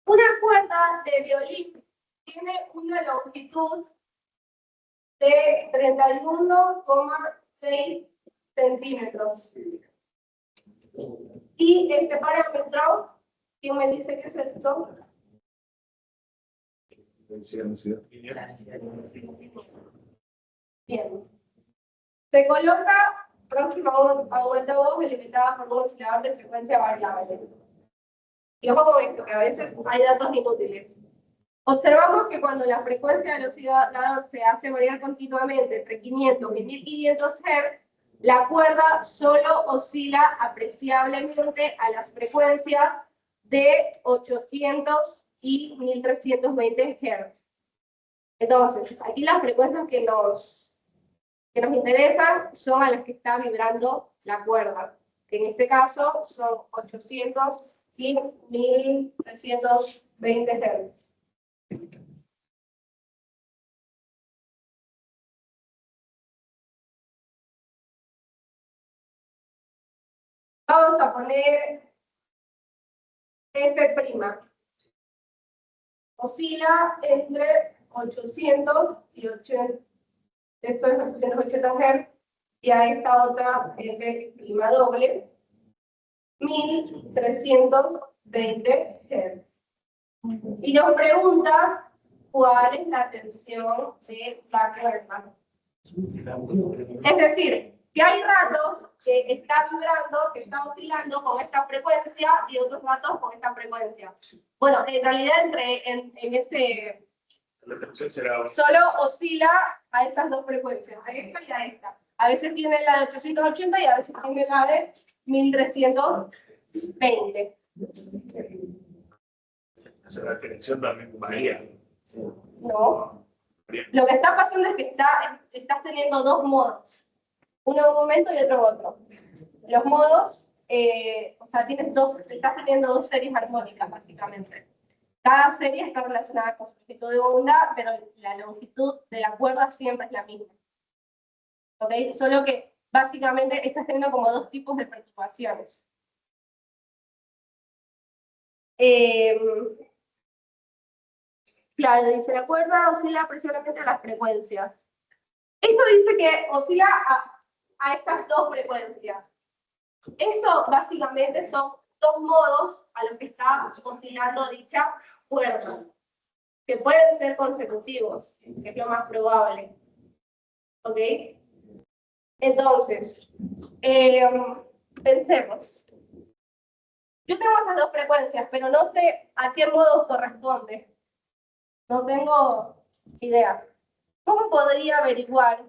Speaker 1: una cuerda de violín tiene una longitud de 31,6 centímetros. Y este parámetro, ¿quién me dice qué es esto? Bien. Se coloca próximo a un altavoz delimitada por un oscilador de frecuencia variable. Y ojo con esto, que a veces hay datos inútiles. Observamos que cuando la frecuencia del oscilador se hace variar continuamente entre 500 y 1500 Hz, la cuerda solo oscila apreciablemente a las frecuencias de 800 y 1320 Hz. Entonces, aquí las frecuencias que nos interesan son a las que está vibrando la cuerda, que en este caso son 800 y 1320 Hz. Vamos a poner F'. Oscila entre 800 y 80, esto es 880 Hz, y a esta otra F' doble, 1320 Hz. Y nos pregunta cuál es la tensión de la cuerda. Es decir, que hay ratos que está vibrando, que está oscilando con esta frecuencia y otros ratos con esta frecuencia. Bueno, en realidad en ese solo oscila a estas dos frecuencias, a esta y a esta. A veces tiene la de 880 y a veces tiene la de 1320.
Speaker 5: La dirección también varía.
Speaker 1: No. Lo que está pasando es que estás teniendo dos modos. Uno en un momento y otro en otro. Los modos, o sea, estás teniendo dos series armónicas, básicamente. Cada serie está relacionada con su longitud de onda, pero la longitud de la cuerda siempre es la misma. ¿Ok? Solo que básicamente estás teniendo como dos tipos de perturbaciones. Claro, dice la cuerda oscila apreciablemente a las frecuencias. Esto dice que oscila a estas dos frecuencias. Esto básicamente son dos modos a los que está oscilando dicha cuerda, que pueden ser consecutivos, que es lo más probable. ¿Ok? Entonces, pensemos. Yo tengo esas dos frecuencias, pero no sé a qué modos corresponde. No tengo idea. ¿Cómo podría averiguar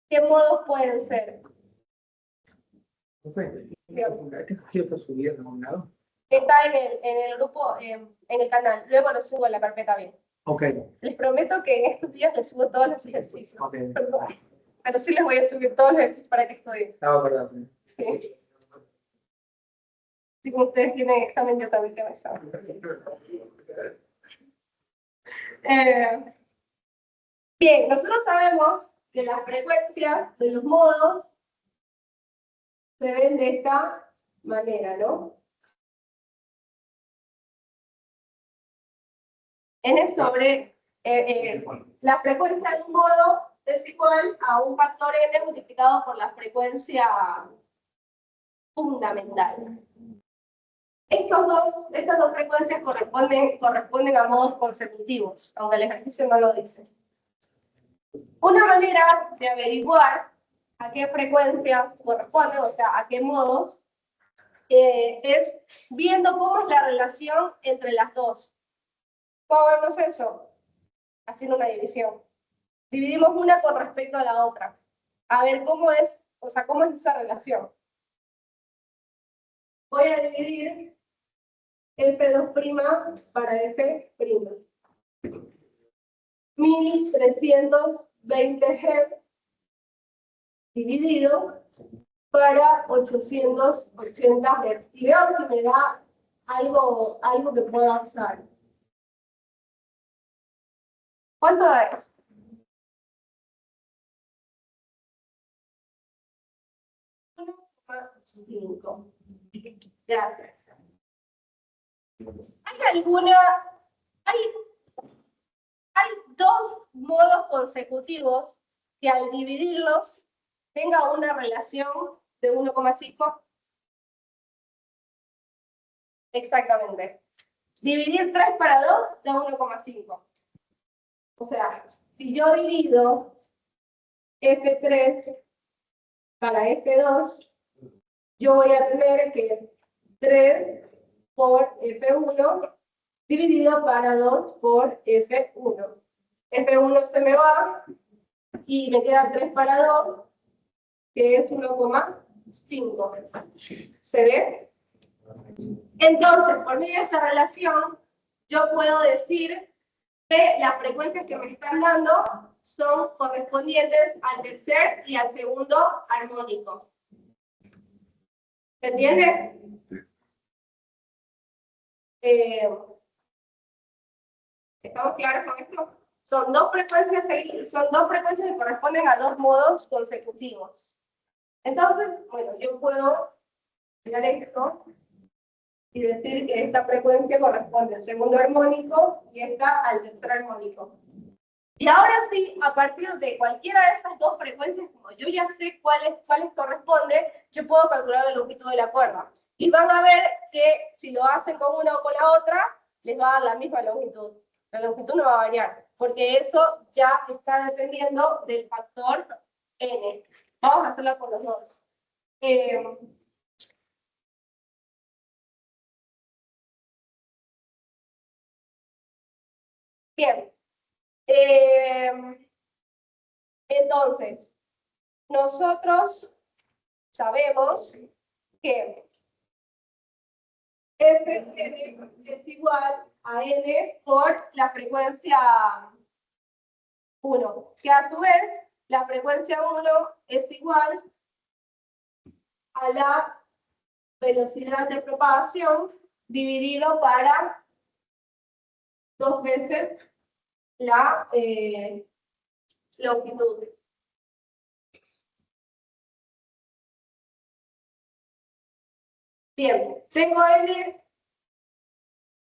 Speaker 1: qué modos pueden ser? Está en el grupo, en el canal. Luego lo subo en la carpeta bien.
Speaker 4: Ok.
Speaker 1: Les prometo que en estos días les subo todos los ejercicios.
Speaker 4: Okay.
Speaker 1: Perdón. Pero sí les voy a subir todos los ejercicios para que estudien.
Speaker 4: No, perdón.
Speaker 1: Sí. Si como ustedes tienen examen, yo también tengo examen. Bien, nosotros sabemos que las frecuencias de los modos se ven de esta manera, ¿no? N sobre la frecuencia de un modo es igual a un factor n multiplicado por la frecuencia fundamental. Estas dos frecuencias corresponden a modos consecutivos, aunque el ejercicio no lo dice. Una manera de averiguar a qué frecuencias corresponden, o sea, a qué modos, es viendo cómo es la relación entre las dos. ¿Cómo vemos eso? Haciendo una división. Dividimos una con respecto a la otra. A ver cómo es, o sea, cómo es esa relación. Voy a dividir F2' para F'. 1320 Hz dividido para 880 Hz. Y veo que me da algo que pueda usar. ¿Cuánto da eso? 1,5. Gracias. Hay dos modos consecutivos que al dividirlos tenga una relación de 1,5. Exactamente. Dividir 3 para 2 da 1,5. O sea, si yo divido F3 para F2, yo voy a tener que 3 por F1 dividido para 2 por F1. F1 se me va y me queda 3 para 2, que es 1,5. ¿Se ve? Entonces, por medio de esta relación, yo puedo decir que las frecuencias que me están dando son correspondientes al tercer y al segundo armónico. ¿Se entiende? ¿Estamos claros con esto? Son dos frecuencias que corresponden a dos modos consecutivos. Entonces, bueno, yo puedo crear esto y decir que esta frecuencia corresponde al segundo armónico y esta al tercer armónico. Y ahora sí, a partir de cualquiera de esas dos frecuencias, como yo ya sé cuáles corresponden, yo puedo calcular la longitud de la cuerda. Y van a ver que si lo hacen con una o con la otra, les va a dar la misma longitud. La longitud no va a variar, porque eso ya está dependiendo del factor n. Vamos a hacerlo por los dos. Bien. Entonces, nosotros sabemos que Fn es igual a n por la frecuencia 1, que a su vez la frecuencia 1 es igual a la velocidad de propagación dividido para 2 veces la longitud. Bien, tengo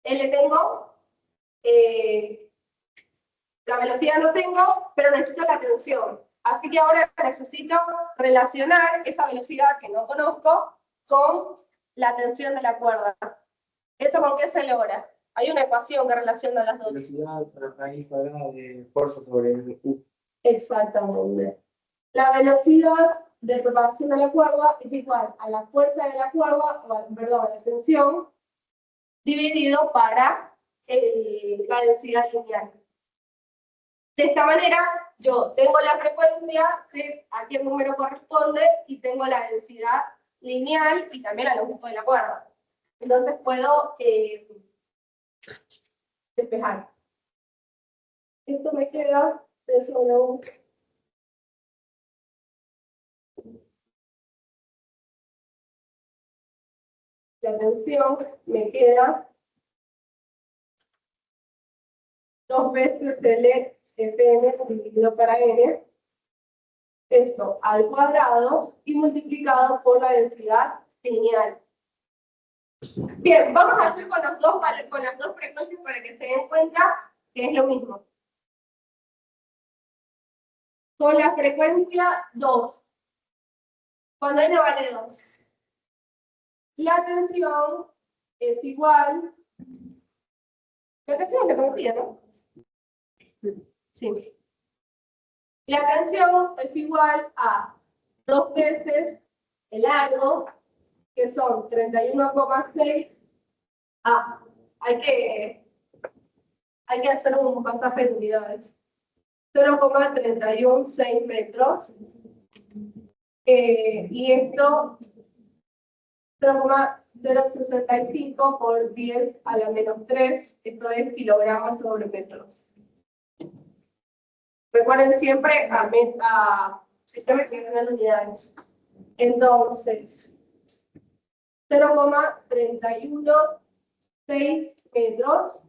Speaker 1: L tengo, la velocidad no tengo, pero necesito la tensión. Así que ahora necesito relacionar esa velocidad que no conozco con la tensión de la cuerda. ¿Eso con qué se logra? Hay una ecuación que relaciona las dos.
Speaker 4: Velocidad raíz cuadrada de fuerza sobre U.
Speaker 1: Exactamente. La velocidad de propagación de la cuerda es igual a la fuerza de la cuerda, perdón, la tensión, dividido para la densidad lineal. De esta manera, yo tengo la frecuencia, sé a qué número corresponde, y tengo la densidad lineal y también la longitud de la cuerda. Entonces puedo despejar. Esto me queda de solo la tensión me queda 2 veces L Fn dividido para n, esto al cuadrado y multiplicado por la densidad lineal. Bien, vamos a hacer con las dos frecuencias para que se den cuenta que es lo mismo. Con la frecuencia 2, cuando n vale 2, la tensión es igual, la tensión es lo que me pide, ¿no? Sí. La tensión es igual a 2 veces el largo, que son 31,6. Hay que hacer un pasaje de unidades. 0,316 metros. Y esto 0,065 por 10 a la menos 3. Esto es kilogramos sobre metros. Recuerden siempre a sistema equacional de unidades. Entonces, 0,316 metros.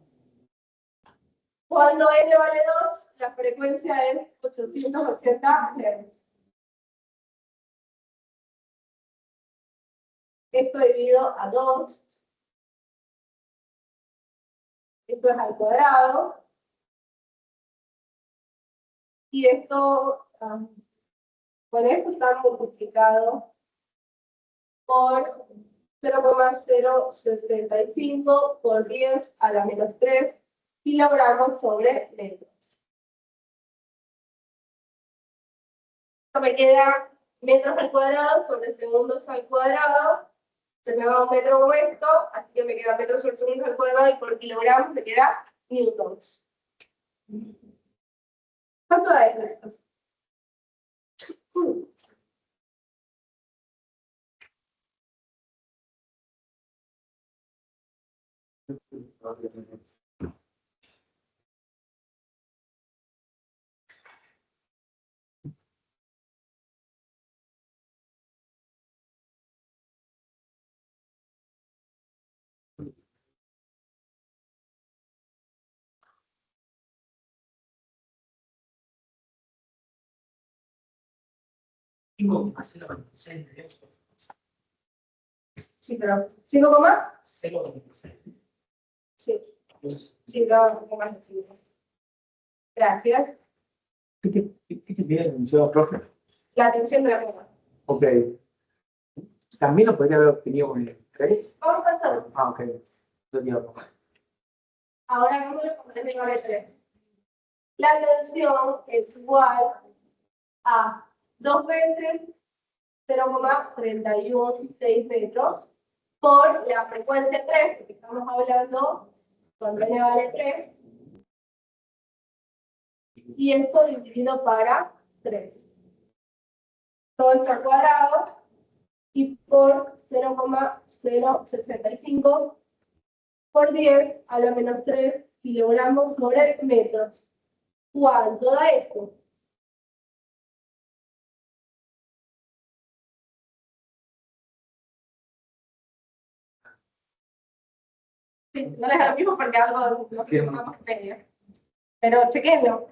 Speaker 1: Cuando n vale 2, la frecuencia es 880 Hz. Esto dividido a 2. Esto es al cuadrado. Y esto, con esto está multiplicado por 0,065 por 10 a la menos 3 kilogramos sobre metros. Esto me queda metros al cuadrado sobre segundos al cuadrado. Se me va un metro como esto, así que me queda metros sobre segundos al cuadrado y por kilogramos me queda newtons. ¿Cuánto da esto? Sí, pero 5 coma. Sí, sí, no, un poco más de 5. Gracias.
Speaker 4: ¿Qué te pide el enunciado, profe?
Speaker 1: La atención de la prueba.
Speaker 4: Ok. ¿También lo podría haber obtenido con el 3?
Speaker 1: Vamos a pasar.
Speaker 4: Ah, ok. Yo digo,
Speaker 1: Ahora hagámoslo con 3 igual a 3. La tensión es igual a 2 veces 0,316 metros por la frecuencia 3, porque estamos hablando cuando n vale 3, y esto dividido para 3. Todo esto al cuadrado y por 0,065 por 10 a la menos 3 kilogramos sobre metros. ¿Cuánto da esto? Sí, no les da lo mismo porque algo no sé, vamos medio. Pero chequenlo.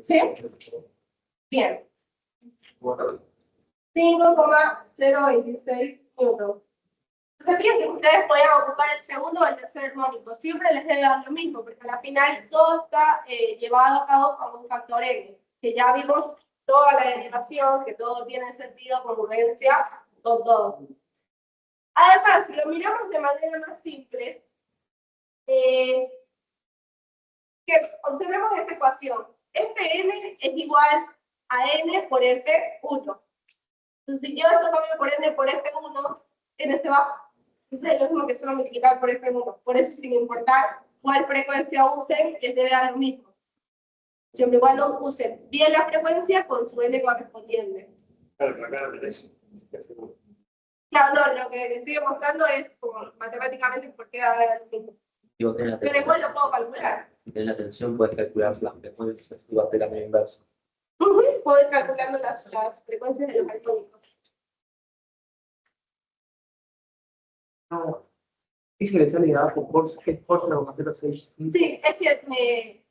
Speaker 1: ¿Sí? Bien. 5,026 newton. Entonces, fíjense que ustedes podían ocupar el segundo o el tercer armónico. Siempre les debe dar lo mismo, porque al final todo está llevado a cabo como un factor n, que ya vimos toda la derivación, que todo tiene sentido, congruencia, todo. Además, si lo miramos de manera más simple, que observemos esta ecuación. Fn es igual a n por F1. Entonces, si yo esto cambio por n por F1, n se va. Entonces, es lo mismo que solo multiplicar por F1. Por eso, sin importar cuál frecuencia usen, les debe dar lo mismo. Siempre y cuando usen bien la frecuencia con su n correspondiente.
Speaker 5: Claro, acá no tenés.
Speaker 1: Claro, no, lo que les estoy demostrando es como matemáticamente por qué debe dar lo mismo.
Speaker 3: Digo, tenés la
Speaker 1: Pero
Speaker 3: tensión.
Speaker 1: igual lo puedo calcular.
Speaker 3: Si tenés la tensión, puedes calcular las frecuencias y va a hacer la inverso.
Speaker 1: Puedo ir calculando las frecuencias de los armónicos.
Speaker 4: no. Dice que le sale de abajo por 0,06.
Speaker 1: Sí, es que me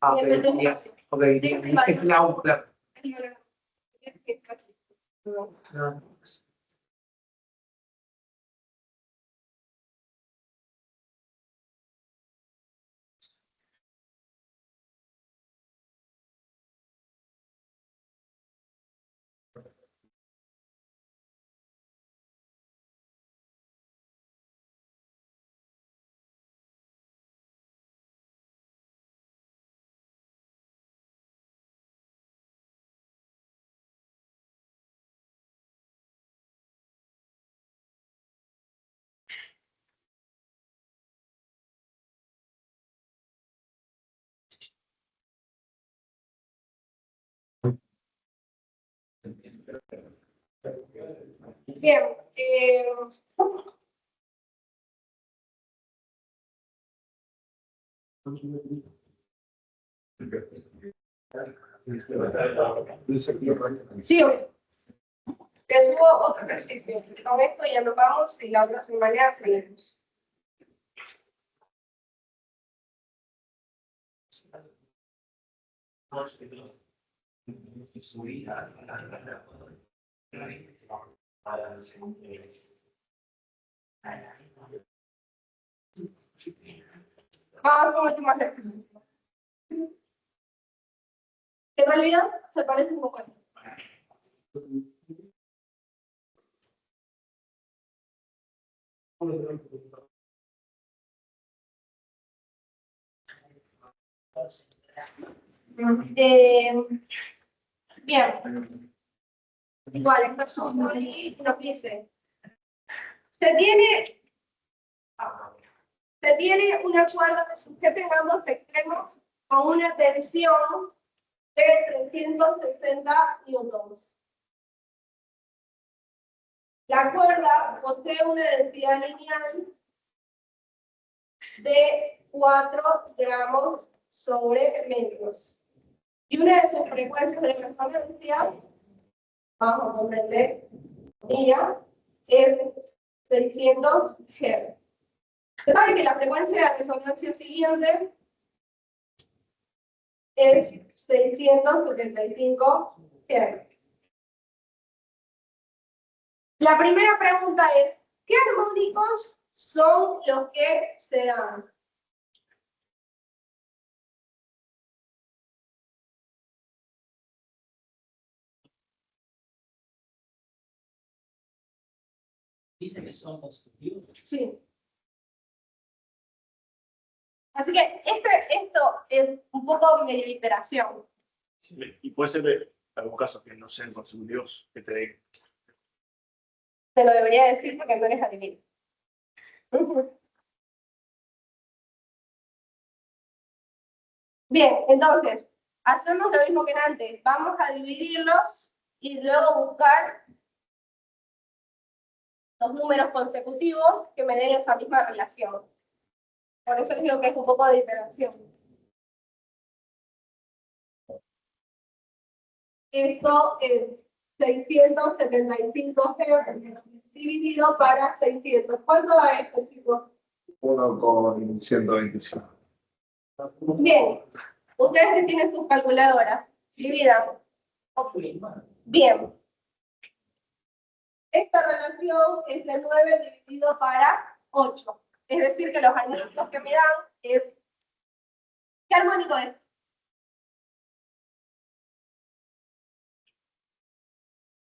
Speaker 4: Ah, ok.
Speaker 1: depende de
Speaker 4: Ya.
Speaker 1: espacio.
Speaker 4: Ok,
Speaker 1: Sí,
Speaker 4: es la U, claro.
Speaker 1: Es que
Speaker 4: No.
Speaker 1: Bien. Sí, te subo otro ejercicio. Con esto ya nos vamos y la otra semana seguimos. Vamos con última ejercicio. En realidad se parece un poco a esto. Bien. Igual, esto es uno y nos dice, se tiene una cuerda que sujeta en ambos extremos con una tensión de 360 newtons. La cuerda posee una densidad lineal de 4 gramos sobre metros. Y una de sus frecuencias de resonancia, vamos a ponerle mía, es 600 Hz. Se sabe que la frecuencia de resonancia siguiente es 675 Hz. La primera pregunta es, ¿qué armónicos son los que se dan?
Speaker 3: Dicen que son positivos.
Speaker 1: Sí. Así que esto es un poco medio iteración.
Speaker 5: Sí, y puede ser algún caso que no sean consecutivos, que te den.
Speaker 1: Te lo debería decir porque no eres adivino. Bien, entonces, hacemos lo mismo que antes. Vamos a dividirlos y luego buscar los números consecutivos que me den esa misma relación. Por eso les digo que es un poco de iteración. Esto es 675 Hz dividido para 600. ¿Cuánto da esto, chicos?
Speaker 2: 1,125.
Speaker 1: Bien. Ustedes que tienen sus calculadoras, dividan. Bien. Esta relación es de 9 dividido para 8. Es decir, que los armónicos que me dan es... ¿Qué armónico es?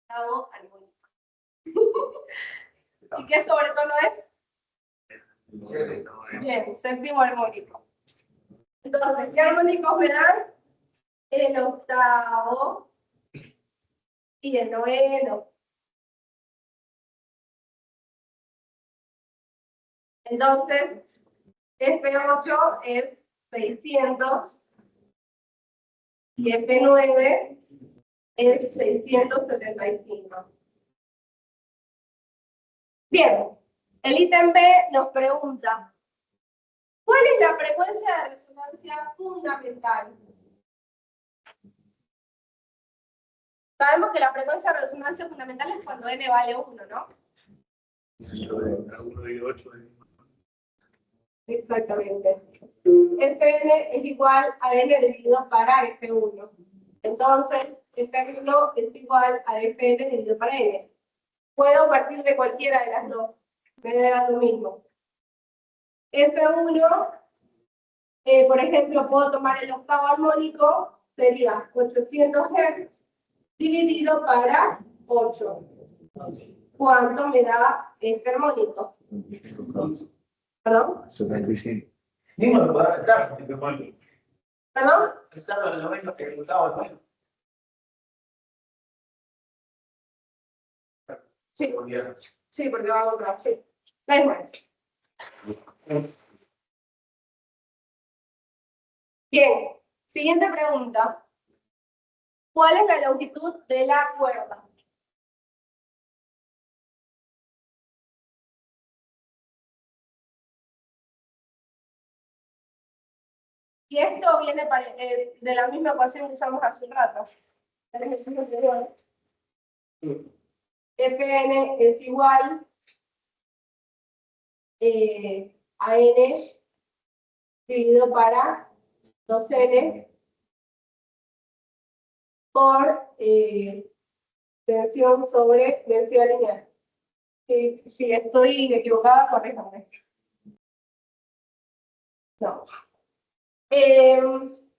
Speaker 1: Octavo armónico. ¿Y qué sobretono es? Bien, séptimo armónico. Entonces, ¿qué armónicos me dan? El octavo y el noveno. Entonces, F8 es 600 y F9 es 675. Bien, el ítem B nos pregunta, ¿cuál es la frecuencia de resonancia fundamental? Sabemos que la frecuencia de resonancia fundamental es cuando n vale 1, ¿no?
Speaker 5: Uno de 8.
Speaker 1: Exactamente. Fn es igual a n dividido para F1. Entonces, F1 es igual a Fn dividido para n. Puedo partir de cualquiera de las dos. Me da lo mismo. F1, por ejemplo, puedo tomar el octavo armónico, sería 800 Hz dividido para 8. ¿Cuánto me da este armónico? ¿Perdón?
Speaker 2: 75.
Speaker 3: Mismo lo podrás estar.
Speaker 1: ¿Perdón?
Speaker 3: Están los 90 que gustaba el
Speaker 1: Sí. Sí, porque va a otro. Sí. Da igual. Bien. Siguiente pregunta. ¿Cuál es la longitud de la cuerda? Y esto viene de la misma ecuación que usamos hace un rato. Fn es igual a n dividido para 2n por tensión sobre densidad lineal. Si estoy equivocada, corríjame. No. ¿Qué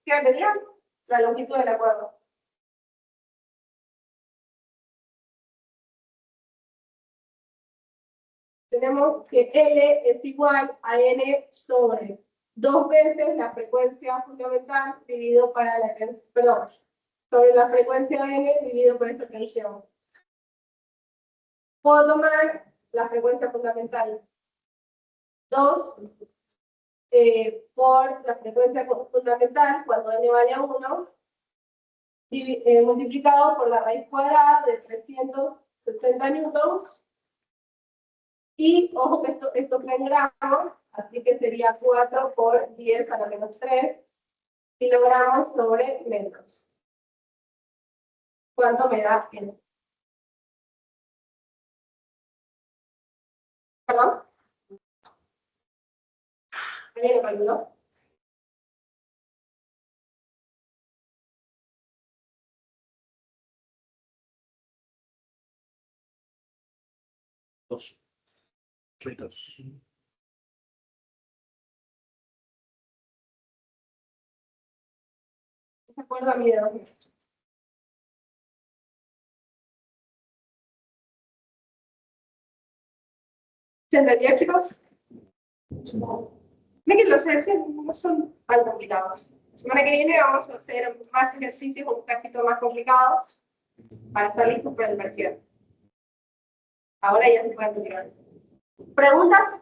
Speaker 1: me pedían? La longitud del acuerdo. Tenemos que L es igual a N sobre 2 veces la frecuencia fundamental dividido para la tensión, perdón, sobre la frecuencia N dividido por esta tensión. Puedo tomar la frecuencia fundamental 2 por la frecuencia fundamental cuando N vale a 1, multiplicado por la raíz cuadrada de 360 newtons. Y ojo que esto está en gramos, así que sería 4 por 10 a la menos 3 kilogramos sobre metros. ¿Cuánto me da eso? ¿Perdón? ¿Alguien lo calculó?
Speaker 5: Dos. Fritos.
Speaker 1: ¿Se acuerda mi dedo? ¿Se entendió, chicos? Ven que los ejercicios no son tan complicados. La semana que viene vamos a hacer más ejercicios un poquito más complicados para estar listos para el parcial. Ahora ya se pueden terminar. ¿Preguntas?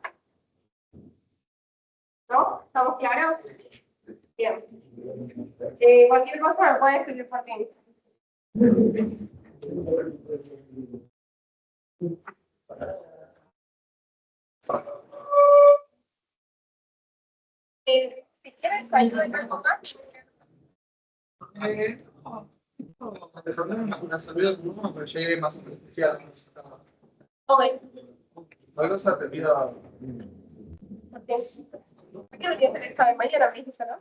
Speaker 1: ¿No? ¿Estamos claros? Bien. Cualquier cosa me puede escribir por ti. Si quieres ayuda en algo más.
Speaker 4: Una salida común, pero llegué más superficial.
Speaker 1: Ok.
Speaker 4: Luego se ha tenido.
Speaker 1: ¿Por qué no tienes el examen mañana, me dijiste, no?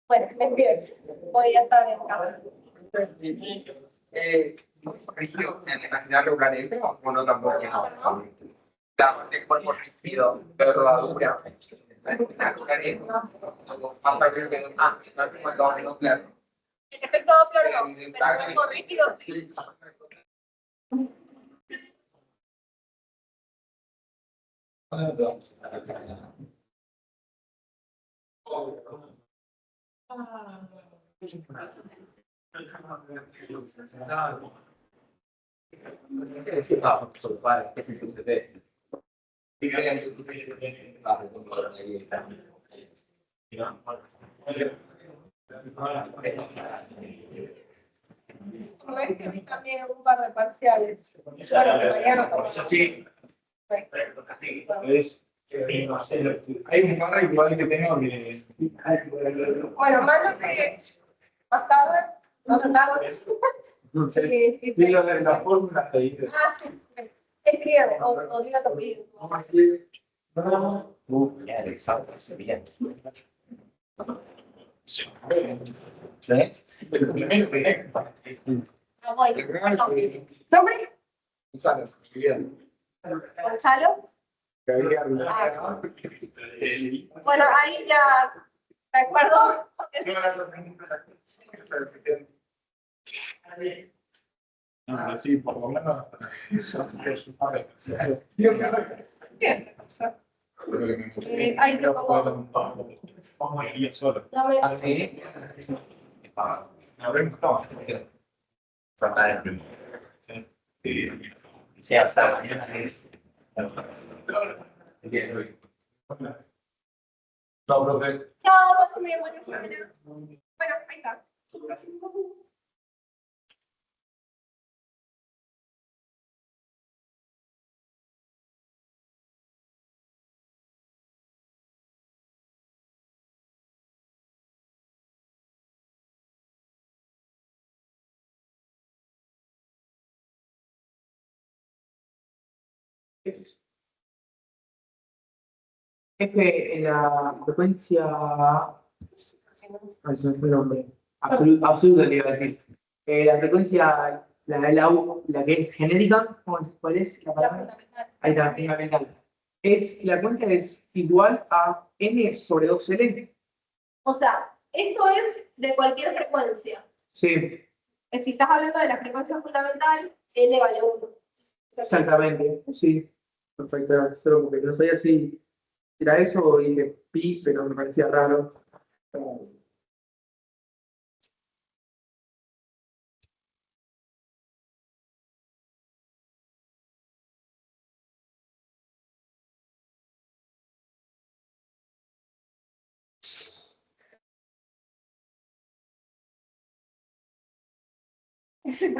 Speaker 1: Bueno, me escribes. Voy a estar en casa.
Speaker 4: Rígido, en imaginar un planeta o no tampoco.
Speaker 1: ¿Perdón?
Speaker 4: De cuerpo rígido, pero la dura. Imaginar un planeta, o más rápido que no es como el nuclear.
Speaker 1: El efecto Doppler no, pero el cuerpo rígido sí. Como ves que vi también un par de parciales. Bueno, que Mariano tomó.
Speaker 5: Sí.
Speaker 1: Sí.
Speaker 4: Hay un par igual que tengo que.
Speaker 1: Bueno, más que más tarde, no tan tarde.
Speaker 4: Sí, lo de la fórmula te dice.
Speaker 1: Ah, sí. Escribe o diga tu apellido. Ah, voy. No. ¿Nombre? Gonzalo. Ah. Bueno, ahí ya me acuerdo.
Speaker 4: Sí, por lo menos.
Speaker 1: Bien, ahí te pongo. Dame.
Speaker 3: Así. Sí, hasta mañana es. No, profe.
Speaker 1: Chao, pásame buena semana. Bueno, ahí está.
Speaker 4: F en la frecuencia. Ay, se me fue el nombre. Absoluta le iba a decir. La frecuencia, la que es genérica, ¿cuál es la
Speaker 1: La
Speaker 4: palabra?
Speaker 1: fundamental.
Speaker 4: Ahí está, fundamental. La cuenta es igual a n sobre 2L.
Speaker 1: O sea, esto es de cualquier frecuencia.
Speaker 4: Sí,
Speaker 1: Si estás hablando de la frecuencia fundamental, N vale 1.
Speaker 4: exactamente. Sí, perfecto. Solo porque no sabía si era eso o dije pi, pero me parecía raro.
Speaker 1: Ese